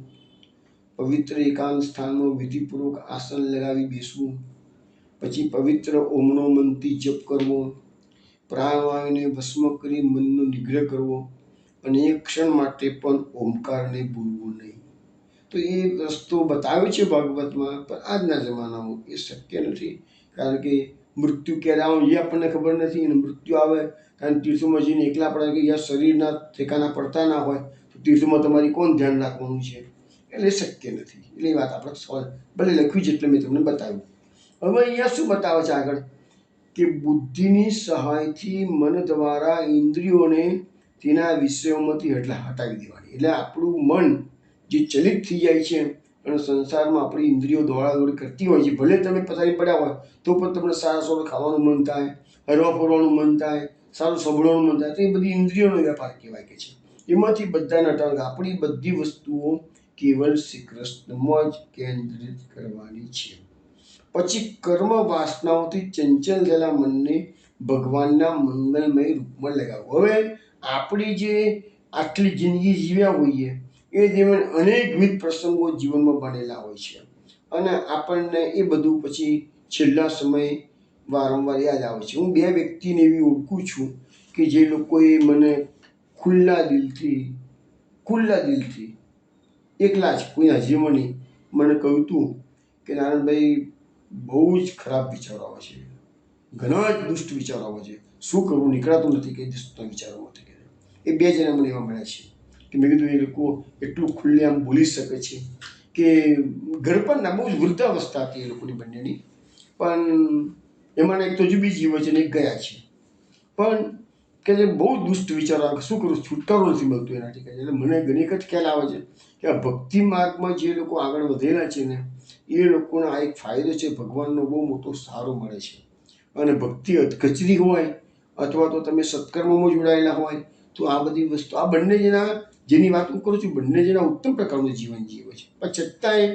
પવિત્ર એકાંત સ્થાનમાં વિધિપૂર્વક આસન લગાવી બેસવું, પછી પવિત્ર ઓમનો મનથી જપ કરવો, પ્રાણવાયુને ભસ્મ કરી મનનો નિગ્રહ કરવો, અને એક ક્ષણ માટે પણ ઓમકારને ભૂલવું નહીં. તો એ રસ્તો બતાવ્યો છે ભાગવતમાં, પણ આજના જમાનામાં એ શક્ય નથી. કારણ કે મૃત્યુ ક્યારે આવે એ આપણને ખબર નથી, અને મૃત્યુ આવે કારણ તીર્થોમાં જઈને એકલા પડે કે યા શરીરના ઠેકાના પડતા ના હોય તો તીર્થોમાં તમારી કોણ ધ્યાન રાખવાનું છે? એટલે શક્ય નથી. એટલે એ વાત આપણે ભલે લખ્યું છે એટલે મેં તમને બતાવ્યું. હવે અહીંયા શું બતાવે છે આગળ, કે બુદ્ધિની સહાયથી મન દ્વારા ઇન્દ્રિયોને તેના વિષયોમાંથી હટાવી દેવાની. એટલે આપણું મન જે ચલિત થઈ જાય છે અને સંસારમાં આપણી ઇન્દ્રિયો દોડાદોડ કરતી હોય છે, ભલે તમે પથારી પડ્યા હોય તો પણ તમને સારા સારું ખાવાનું મન થાય, હરવા ફરવાનું મન થાય, સારું સાંભળવાનું મન થાય. તો એ બધી ઇન્દ્રિયોનો વ્યાપાર કહેવાય કે છે. એમાંથી બધાને હટાવે. આપણી બધી વસ્તુઓ કેવલ શ્રી કૃષ્ણમાં જ કેન્દ્રિત કરવાની છે. પછી કર્મ વાસનાઓથી ચંચલ થયેલા મનને ભગવાનના મંગલમય રૂપમાં લગાવવું. હવે આપણી જે આટલી જિંદગી જીવ્યા હોઈએ એ જીવન અનેકવિધ પ્રસંગો જીવનમાં બનેલા હોય છે, અને આપણને એ બધું પછી છેલ્લા સમયે વારંવાર યાદ આવે છે. હું 2 વ્યક્તિને એવી ઓળખું છું કે જે લોકોએ મને ખુલ્લા દિલથી એકલા જ કોઈ હાજરીમાં નહીં મને કહ્યું હતું કે નારાયણભાઈ બહુ જ ખરાબ વિચારો આવે છે, ઘણા જ દુષ્ટ વિચારો આવે છે, શું કરવું નીકળાતું નથી કે દુષ્ટ વિચારોમાંથી. એ 2 જણા મને એવા મળ્યા છે કે મેં કીધું એ લોકો એટલું ખુલ્લેઆમ બોલી શકે છે કે ઘર પર ના બહુ જ વૃદ્ધાવસ્થા હતી એ લોકોની બંનેની, પણ એમાં એક તો જુબી જીવો છે ને એક ગયા છે, પણ કે જે બહુ દુષ્ટ વિચારો આવે, શું કરું, છુટકારો નથી મળતો એનાથી. એટલે મને ઘણી વખત ખ્યાલ આવે છે કે આ ભક્તિ માર્ગમાં જે લોકો આગળ વધેલા છે ને એ લોકોનો આ એક ફાયદો છે, ભગવાનનો બહુ મોટો સહારો મળે છે. અને ભક્તિ કચરી હોય અથવા તો તમે સત્કર્મમાં જોડાયેલા હોય તો આ બધી વસ્તુ, આ બંને જણા જેની વાત હું કરું છું બંને જણા ઉત્તમ પ્રકારનું જીવન જીવે છે, પણ છતાંય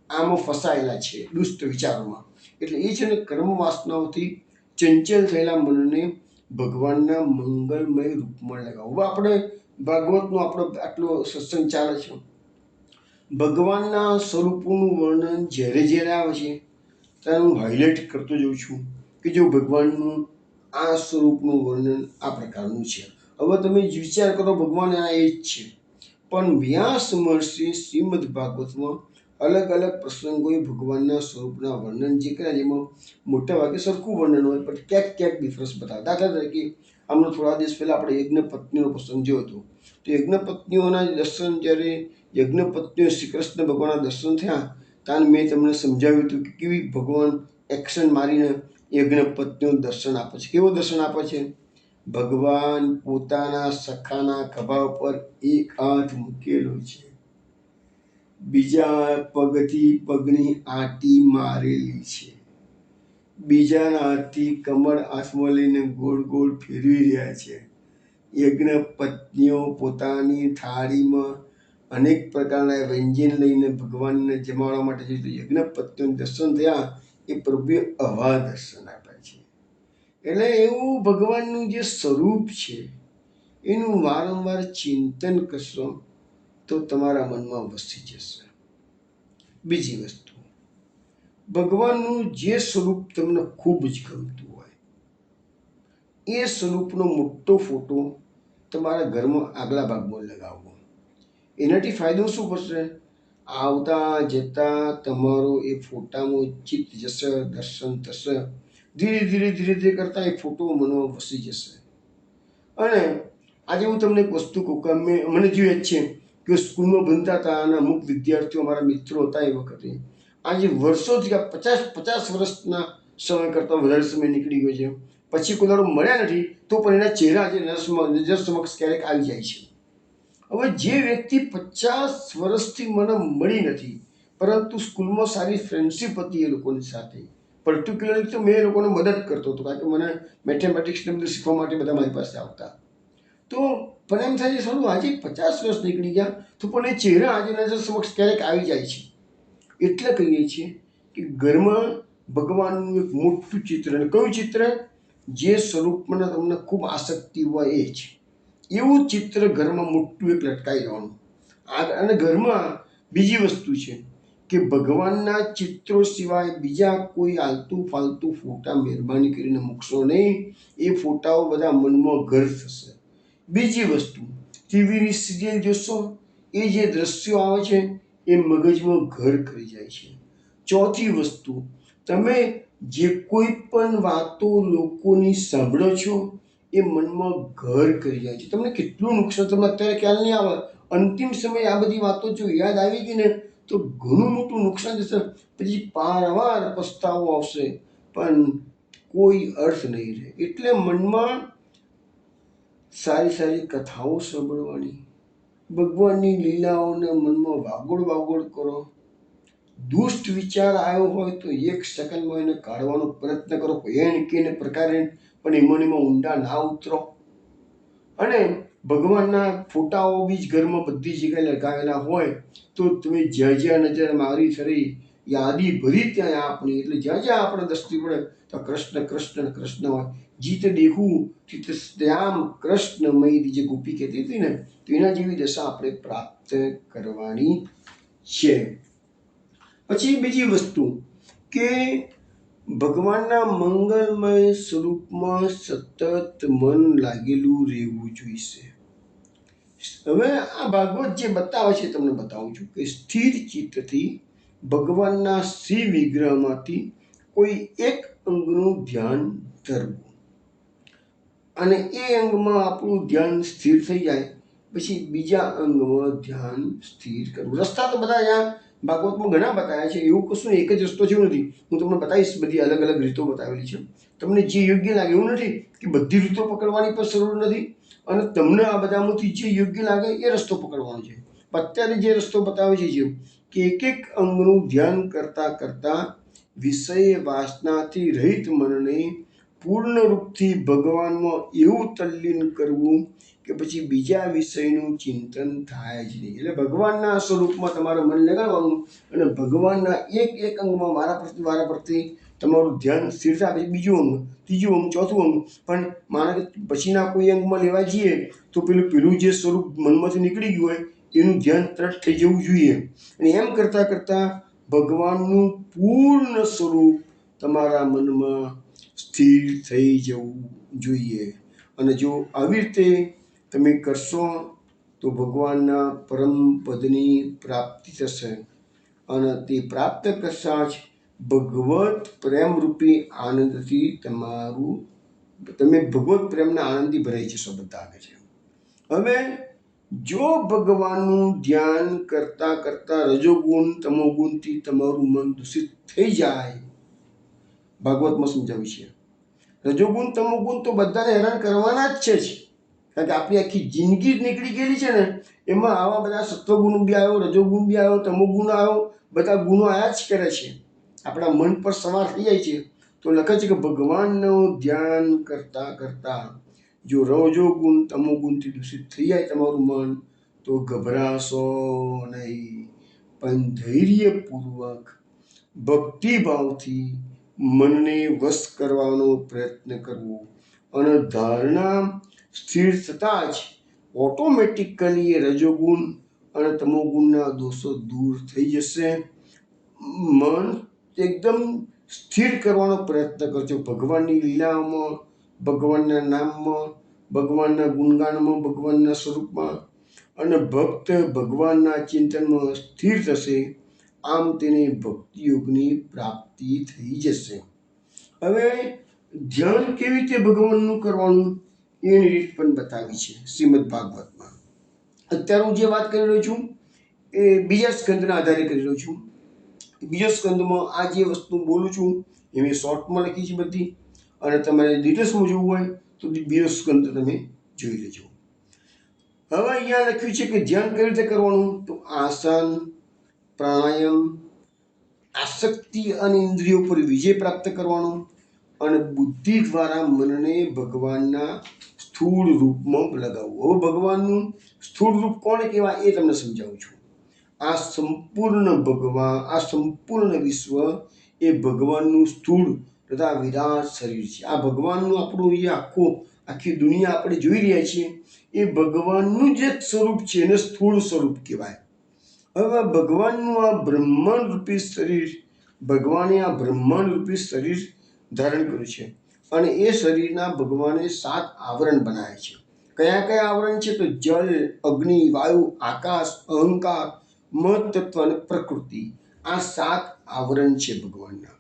આમાં ફસાયેલા છે દુષ્ટ વિચારોમાં. એટલે એ છે ને કર્મ વાસનાઓથી ચંચલ થયેલા મનને ભગવાનના મંગલમય રૂપમાં લગાવો. હવે આપણે ભાગવતનો આપણો આટલો સત્સંગ ચાલે છે, ભગવાનના સ્વરૂપોનું વર્ણન જ્યારે જ્યારે આવે છે ત્યારે હું હાઇલાઇટ કરતો જાઉં છું કે જો ભગવાનનું આ સ્વરૂપનું વર્ણન આ પ્રકારનું છે. હવે તમે વિચાર કરો ભગવાન આ એ જ છે, પણ વ્યાસ મહર્ષિ શ્રીમદ ભાગવતમાં અલગ અલગ પ્રસંગોએ ભગવાનના સ્વરૂપના વર્ણન જે કર્યા જેમાં મોટા ભાગે સરખું વર્ણન હોય પણ ક્યાંક ડિફરન્સ બતાવે. દાખલા તરીકે હમણાં થોડા દિવસ પહેલાં આપણે યજ્ઞપત્નીનો પ્રસંગ જોયો હતો, તો યજ્ઞપત્નીઓના દર્શન જ્યારે યજ્ઞપત્નીઓ શ્રી કૃષ્ણ ભગવાનના દર્શન થયા ત્યારે મેં તમને સમજાવ્યું હતું કે કેવી ભગવાન એક્શન મારીને યજ્ઞપત્નીઓ દર્શન આપે છે. કેવો દર્શન આપે છે? ભગવાન પોતાના સખાના ખભા ઉપર એક હાથ મૂકેલો છે, બીજા પગથી પગની આંટી મારેલી છે, બીજાના હાથથી કમળ હાથમાં લઈને ગોળ ગોળ ફેરવી રહ્યા છે. યજ્ઞપત્નીઓ પોતાની થાળીમાં અનેક પ્રકારના વ્યંજન લઈને ભગવાનને જમાડવા માટે જઈ યજ્ઞપત્નીઓને દર્શન થયા એ પ્રભુએ આવા દર્શન આપ્યા છે. એટલે એવું ભગવાનનું જે સ્વરૂપ છે એનું વારંવાર ચિંતન કરશો તો તમારા મનમાં વસી જશે. બીજી વસ્તુ, ભગવાનનું જે સ્વરૂપ તમને ખૂબ જ ગમતું હોય એ સ્વરૂપનો મોટો ફોટો તમારા ઘરમાં આગલા ભાગમાં લગાવવો. એનાથી ફાયદો શું થશે? આવતા જતા તમારો એ ફોટામાં ચિત્ત જશે, દર્શન થશે, ધીરે ધીરે કરતા એ ફોટો મનમાં વસી જશે. અને આજે હું તમને એક વસ્તુ કહું કે મને જે યાદ છે કે સ્કૂલમાં ભણતા હતા અને અમુક વિદ્યાર્થીઓ અમારા મિત્રો હતા એ વખતે આજે વર્ષોથી 50 વર્ષના સમય કરતાં વધારે સમય નીકળી ગયો છે, પછી કોઈ દાડો મળ્યા નથી, તો પણ એના ચહેરા આજે નજર સમક્ષ ક્યારેક આવી જાય છે. હવે જે વ્યક્તિ 50 વર્ષથી મને મળી નથી, પરંતુ સ્કૂલમાં સારી ફ્રેન્ડશીપ હતી એ લોકોની સાથે, પર્ટિક્યુલરલી તો મેં એ લોકોને મદદ કરતો હતો, કારણ કે મને મેથેમેટિક્સને બધું શીખવા માટે બધા મારી પાસે આવતા. તો પણ એમ થાય છે સારું, આજે 50 વર્ષ નીકળી ગયા, તો પણ એ ચહેરા આજે નજર સમક્ષ ક્યારેક આવી જાય છે. એટલે કહીએ છીએ કે ઘરમાં ભગવાનનું એક મોટું ચિત્ર, અને કયું ચિત્ર? જે સ્વરૂપમાં તમને ખૂબ આસક્તિ હોય એ જ એવું ચિત્ર ઘરમાં મોટું એક લટકાઈ જવાનું. અને ઘરમાં બીજી વસ્તુ છે કે ભગવાનના ચિત્રો સિવાય બીજા કોઈ આલતુ ફાલતુ ફોટા મહેરબાની કરીને મૂકશો નહીં. એ ફોટાઓ બધા મનમાં ઘર થશે. બીજી વસ્તુ, ટીવીની સિરિયલ જોશો, એ જે દ્રશ્યો આવે છે એ મગજમાં ઘર કરી જાય છે. ચોથી વસ્તુ, તમે જે કોઈ પણ વાતો લોકોની સાંભળો છો એ મનમાં ઘર કરી જાય છે. તમને કેટલું નુકસાન, તમને અત્યારે ખ્યાલ નહીં આવે, અંતિમ સમયે આ બધી વાતો જો યાદ આવી ગઈ ને તો ઘણું મોટું નુકસાન થશે. પછી પારવાર પસ્તાવો આવશે, પણ કોઈ અર્થ નહીં રહે. એટલે મનમાં સારી સારી કથાઓ સાંભળવાની, ભગવાનની લીલાઓને મનમાં વાગોળ કરો. દુષ્ટ વિચાર આવ્યો હોય તો 1 સેકન્ડમાં એને કાઢવાનો પ્રયત્ન કરો, એને પ્રકારે, પણ એમાં ઊંડા ના ઉતરો. અને ભગવાનના ફોટાઓ બી જ ઘરમાં બધી જગ્યાએ લગાવેલા હોય તો તમે જ્યાં નજર મારી ફરી યાદી ભરી ત્યાં આપણી, એટલે જ્યાં આપણે દ્રષ્ટિ પડે તો કૃષ્ણ કૃષ્ણ કૃષ્ણ હોય. જીત દેખું ચિત શ્યામ કૃષ્ણમય, જે ગોપી કહેતી હતી ને, તો એના જેવી દશા આપણે પ્રાપ્ત કરવાની છે. પછી બીજી વસ્તુ કે ભગવાનના મંગલમય સ્વરૂપમાં સતત મન લાગેલું રહેવું જોઈશે. હવે આ ભાગવત જે બતાવે છે, તમને બતાવું છું કે સ્થિર ચિત્તથી ભગવાનના શ્રી વિગ્રહમાંથી કોઈ એક અંગનું ધ્યાન ધરવું, અને એ અંગમાં આપણું ધ્યાન સ્થિર થઈ જાય પછી બીજા અંગમાં ધ્યાન સ્થિર કરવું. રસ્તા તો બધા અહીંયા ભાગવતમાં ઘણા બતાવ્યા છે, એવું કશું એક જ રસ્તો જેવું નથી. હું તમને બતાવીશ, બધી અલગ અલગ રીતો બતાવેલી છે. તમને જે યોગ્ય લાગે, એવું નથી કે બધી રીતો પકડવાની પણ જરૂર નથી, અને તમને આ બધામાંથી જે યોગ્ય લાગે એ રસ્તો પકડવાનો છે. અત્યારે જે રસ્તો બતાવે છે જે કે એક અંગનું ધ્યાન કરતા વિષય વાસનાથી રહિત મનને પૂર્ણ રૂપથી ભગવાનમાં એવું તલ્લીન કરવું કે પછી બીજા વિષયનું ચિંતન થાય જ નહીં. એટલે ભગવાનના સ્વરૂપમાં તમારું મન લગાવવાનું, અને ભગવાનના એક અંગમાં વારા પરથી તમારું ધ્યાન સ્થિર થાય. બીજું અંગ, ત્રીજું અંગ, ચોથું અંગ, પણ માનો કે પછીના કોઈ અંગમાં લેવા જઈએ તો પેલું જે સ્વરૂપ મનમાંથી નીકળી ગયું હોય એનું ધ્યાન તરત થઈ જવું જોઈએ. અને એમ કરતાં ભગવાનનું પૂર્ણ સ્વરૂપ તમારા મનમાં સ્થિર થઈ જવું જોઈએ. અને જો આવી રીતે તમે કરશો તો ભગવાનના પરમ પદની પ્રાપ્તિ થશે, અને તે પ્રાપ્ત કરતા જ ભગવત પ્રેમરૂપી આનંદથી તમે ભગવત પ્રેમના આનંદથી ભરાઈ જશો બધા. આવે છે. હવે જો ભગવાનનું ધ્યાન કરતા રજોગુણ તમોગુણથી તમારું મન દૂષિત થઈ જાય, ભાગવતમાં સમજાવ્યું છે, રજોગુણ તમોગુણ તો બધાને હેરાન કરવાના જ છે જ, કારણ કે આપણી આખી જિંદગી જ નીકળી ગયેલી છે ને, એમાં આવા બધા સત્વગુણ બી આવ્યો, રજોગુણ બી આવ્યો, તમોગુણ આવ્યો, બધા ગુણો આયા જ કરે છે, આપણા મન પર સવાર થઈ જાય છે. તો લખે છે કે ભગવાનનું ધ્યાન કરતા જો રજોગુણ તમોગુણથી દૂષિત થઈ જાય તમારું મન, તો ગભરાશો નહીં, પણ ધૈર્યપૂર્વક ભક્તિભાવથી મનને વશ કરવાનો પ્રયત્ન કરવો, અને ધારણા સ્થિર થતાં જ ઓટોમેટિકલી એ રજોગુણ અને તમોગુણના દોષો દૂર થઈ જશે. મન એકદમ સ્થિર કરવાનો પ્રયત્ન કરજો ભગવાનની લીલાઓમાં, ભગવાનના નામમાં, ભગવાનના ગુણગાનમાં, ભગવાનના સ્વરૂપમાં, અને ભક્ત ભગવાનના ચિંતનમાં સ્થિર થશે. આમ તેને ભક્તિ યોગની પ્રાપ્તિ થઈ જશે. હવે ધ્યાન કેવી રીતે ભગવાનનું કરવાનું એની રીત પણ બતાવી છે શ્રીમદ ભાગવતમાં. અત્યારે હું જે વાત કરી રહ્યો છું એ બીજા સ્કંદના આધારે કરી રહ્યો છું. બીજો સ્કંદમાં આ જે વસ્તુ બોલું છું એ મેં શોર્ટમાં લખી છે બધી, અને તમારે ડિટેલ્સમાં જોવું હોય તો બીજો સ્કંદ તમે જોઈ લેજો. હવે અહીંયા લખ્યું છે કે ધ્યાન કઈ રીતે કરવાનું, તો આસન, પ્રાણાયામ, આસક્તિ અને ઇન્દ્રિયો પર વિજય પ્રાપ્ત કરવાનો, અને બુદ્ધિ દ્વારા મનને ભગવાનના સ્થૂળ રૂપમાં લગાવવું. હવે ભગવાનનું સ્થૂળ રૂપ કોને કહેવાય એ તમને સમજાવું છું. આ સંપૂર્ણ વિશ્વ એ ભગવાનનું સ્થૂળ તથા વિરાટ શરીર છે. આ ભગવાનનું આપણું એ આખી દુનિયા આપણે જોઈ રહ્યા છીએ એ ભગવાનનું જ એક સ્વરૂપ છે, એને સ્થૂળ સ્વરૂપ કહેવાય. હવે ભગવાનનું આ બ્રહ્માંડ રૂપી શરીર, ભગવાને આ બ્રહ્માંડ રૂપી શરીર ધારણ કર્યું છે, અને એ શરીરના ભગવાને 7 આવરણ બનાવ્યા છે. કયા કયા આવરણ છે, તો જળ, અગ્નિ, વાયુ, આકાશ, અહંકાર, મત તત્વ અને પ્રકૃતિ. આ 7 આવરણ છે ભગવાનના.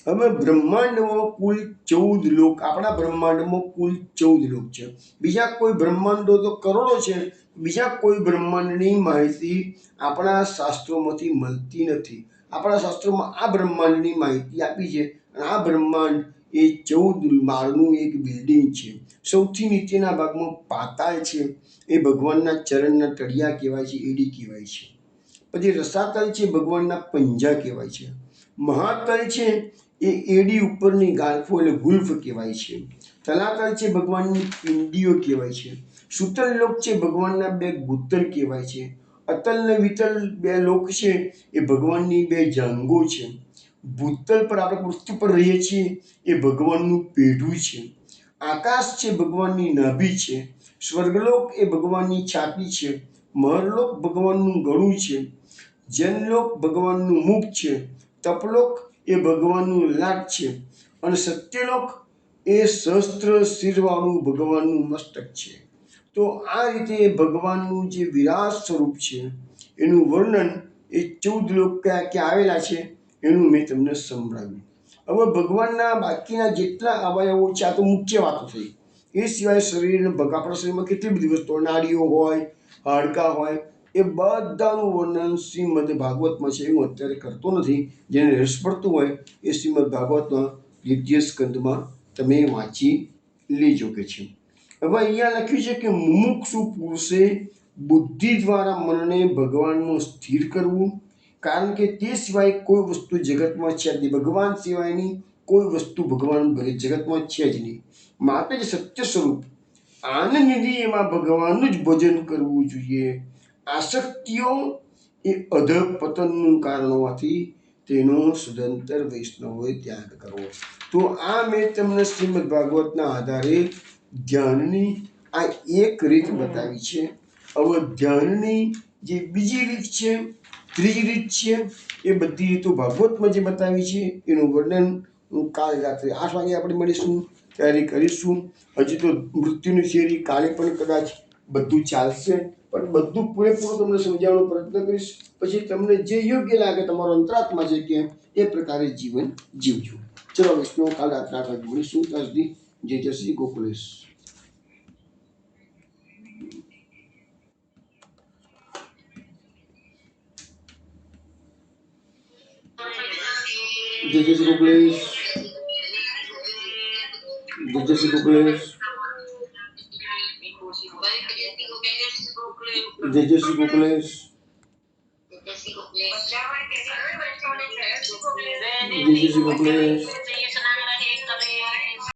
હવે બ્રહ્માંડમાં કુલ 14 લોક, આપણા બ્રહ્માંડમાં કુલ 14 લોક છે. બીજા કોઈ બ્રહ્માંડો તો કરોડો છે, બીજા કોઈ બ્રહ્માંડની માહિતી આપણા શાસ્ત્રોમાંથી મળતી નથી. આપણા શાસ્ત્રોમાં આ બ્રહ્માંડની માહિતી આપી છે, અને આ બ્રહ્માંડ એ 14 માળનું એક બિલ્ડિંગ છે. સૌથી નીચેના ભાગમાં પાતાળ છે, એ ભગવાનના ચરણના તળિયા કહેવાય છે, એડી કહેવાય છે. પછી રસાતળ છે, ભગવાનના પંજા કહેવાય છે. મહાતળ છે એ એડી ઉપરની ગાંઠો એટલે ગુલ્ફ કહેવાય છે. તલાતળ છે ભગવાનની પિંડીઓ કહેવાય છે. સુતલ લોક છે ભગવાનના 2 ગુત્તર કહેવાય છે. અતલ ને વિતલ 2 લોક છે એ ભગવાનની 2 જાંઘો છે. ભૂતલ પર આપણે પૃથ્વી પર રહીએ છીએ એ ભગવાનનું પેઢું છે. આકાશ છે ભગવાનની નાભી છે. સ્વર્ગલોક એ ભગવાનની છાતી છે. મહરલોક ભગવાનનું ગળું છે. જનલોક ભગવાનનું મુખ છે. તપલોક એ ભગવાનનું લાટ છે, અને સત્યલોક એ સહસ્ત્ર શિરવાળું ભગવાનનું મસ્તક છે. તો આ રીતે ભગવાનનું જે વિરાટ સ્વરૂપ છે એનું વર્ણન એ 14 લોક ક્યાં ક્યાં આવેલા છે એનું મેં તમને સંભળાવ્યું. હવે ભગવાનના બાકીના જેટલા અવયવો છે, આ તો મુખ્ય વાતો થઈ. એ સિવાય આપણા શરીરમાં કેટલી બધી વસ્તુઓ, નાડીઓ હોય, હાડકાં હોય, એ બધાનું વર્ણન શ્રીમદ ભાગવતમાં છે. હું અત્યારે કરતો નથી. જેને રસ પડતું હોય એ શ્રીમદ ભાગવતમાં 2ય સ્કંદમાં તમે વાંચી લેજો કે છે. હવે અહીંયા લખ્યું છે કે મુમુક્ષુ પુરુષે બુદ્ધિ દ્વારા મનને ભગવાનમાં સ્થિર કરવું, કારણ કે તે સિવાય કોઈ વસ્તુ જગતમાં છે જ નહીં. ભગવાન સિવાયની કોઈ વસ્તુ જગતમાં છે જ નહીં. માટે જ સત્ય સ્વરૂપ આનંદનિધિ એમાં ભગવાનનું જ ભજન કરવું જોઈએ. આસક્તિઓ એ અધપતનનું કારણ હોવાથી તેનો સદંતર વૈષ્ણવોએ ત્યાગ કરવો. તો આ મેં તમને શ્રીમદ ભાગવતના આધારે ધ્યાનની આ એક રીત બતાવી છે. હવે ધ્યાનની જે બીજી રીત છે, ત્રીજી રીત છે, એ બધી રીતો ભાગવતમાં જે બતાવી છે એનું વર્ણન કાલે રાત્રે 8 વાગે આપણે મળીશું, ત્યારે કરીશું. હજી તો મૃત્યુની થિયરી કાલે પણ કદાચ બધું ચાલશે, પણ બધું પૂરેપૂરું તમને સમજાવવાનો પ્રયત્ન કરીશ. પછી તમને જે યોગ્ય લાગે તમારો અંતરાત્મા છે કે એ પ્રકારે જીવન જીવજો. ચલો વિષ્ણુ, કાલ રાત્રે 8 વાગે મળીશું. ત્યાં સુધી જય શ્રી ગોકુલેશ. જય શ્રી ગોકુલેશ. જય શ્રી ગોકુલેશ. જય શ્રી ગોકુલેશ. જય શ્રી ગોકુલેશ.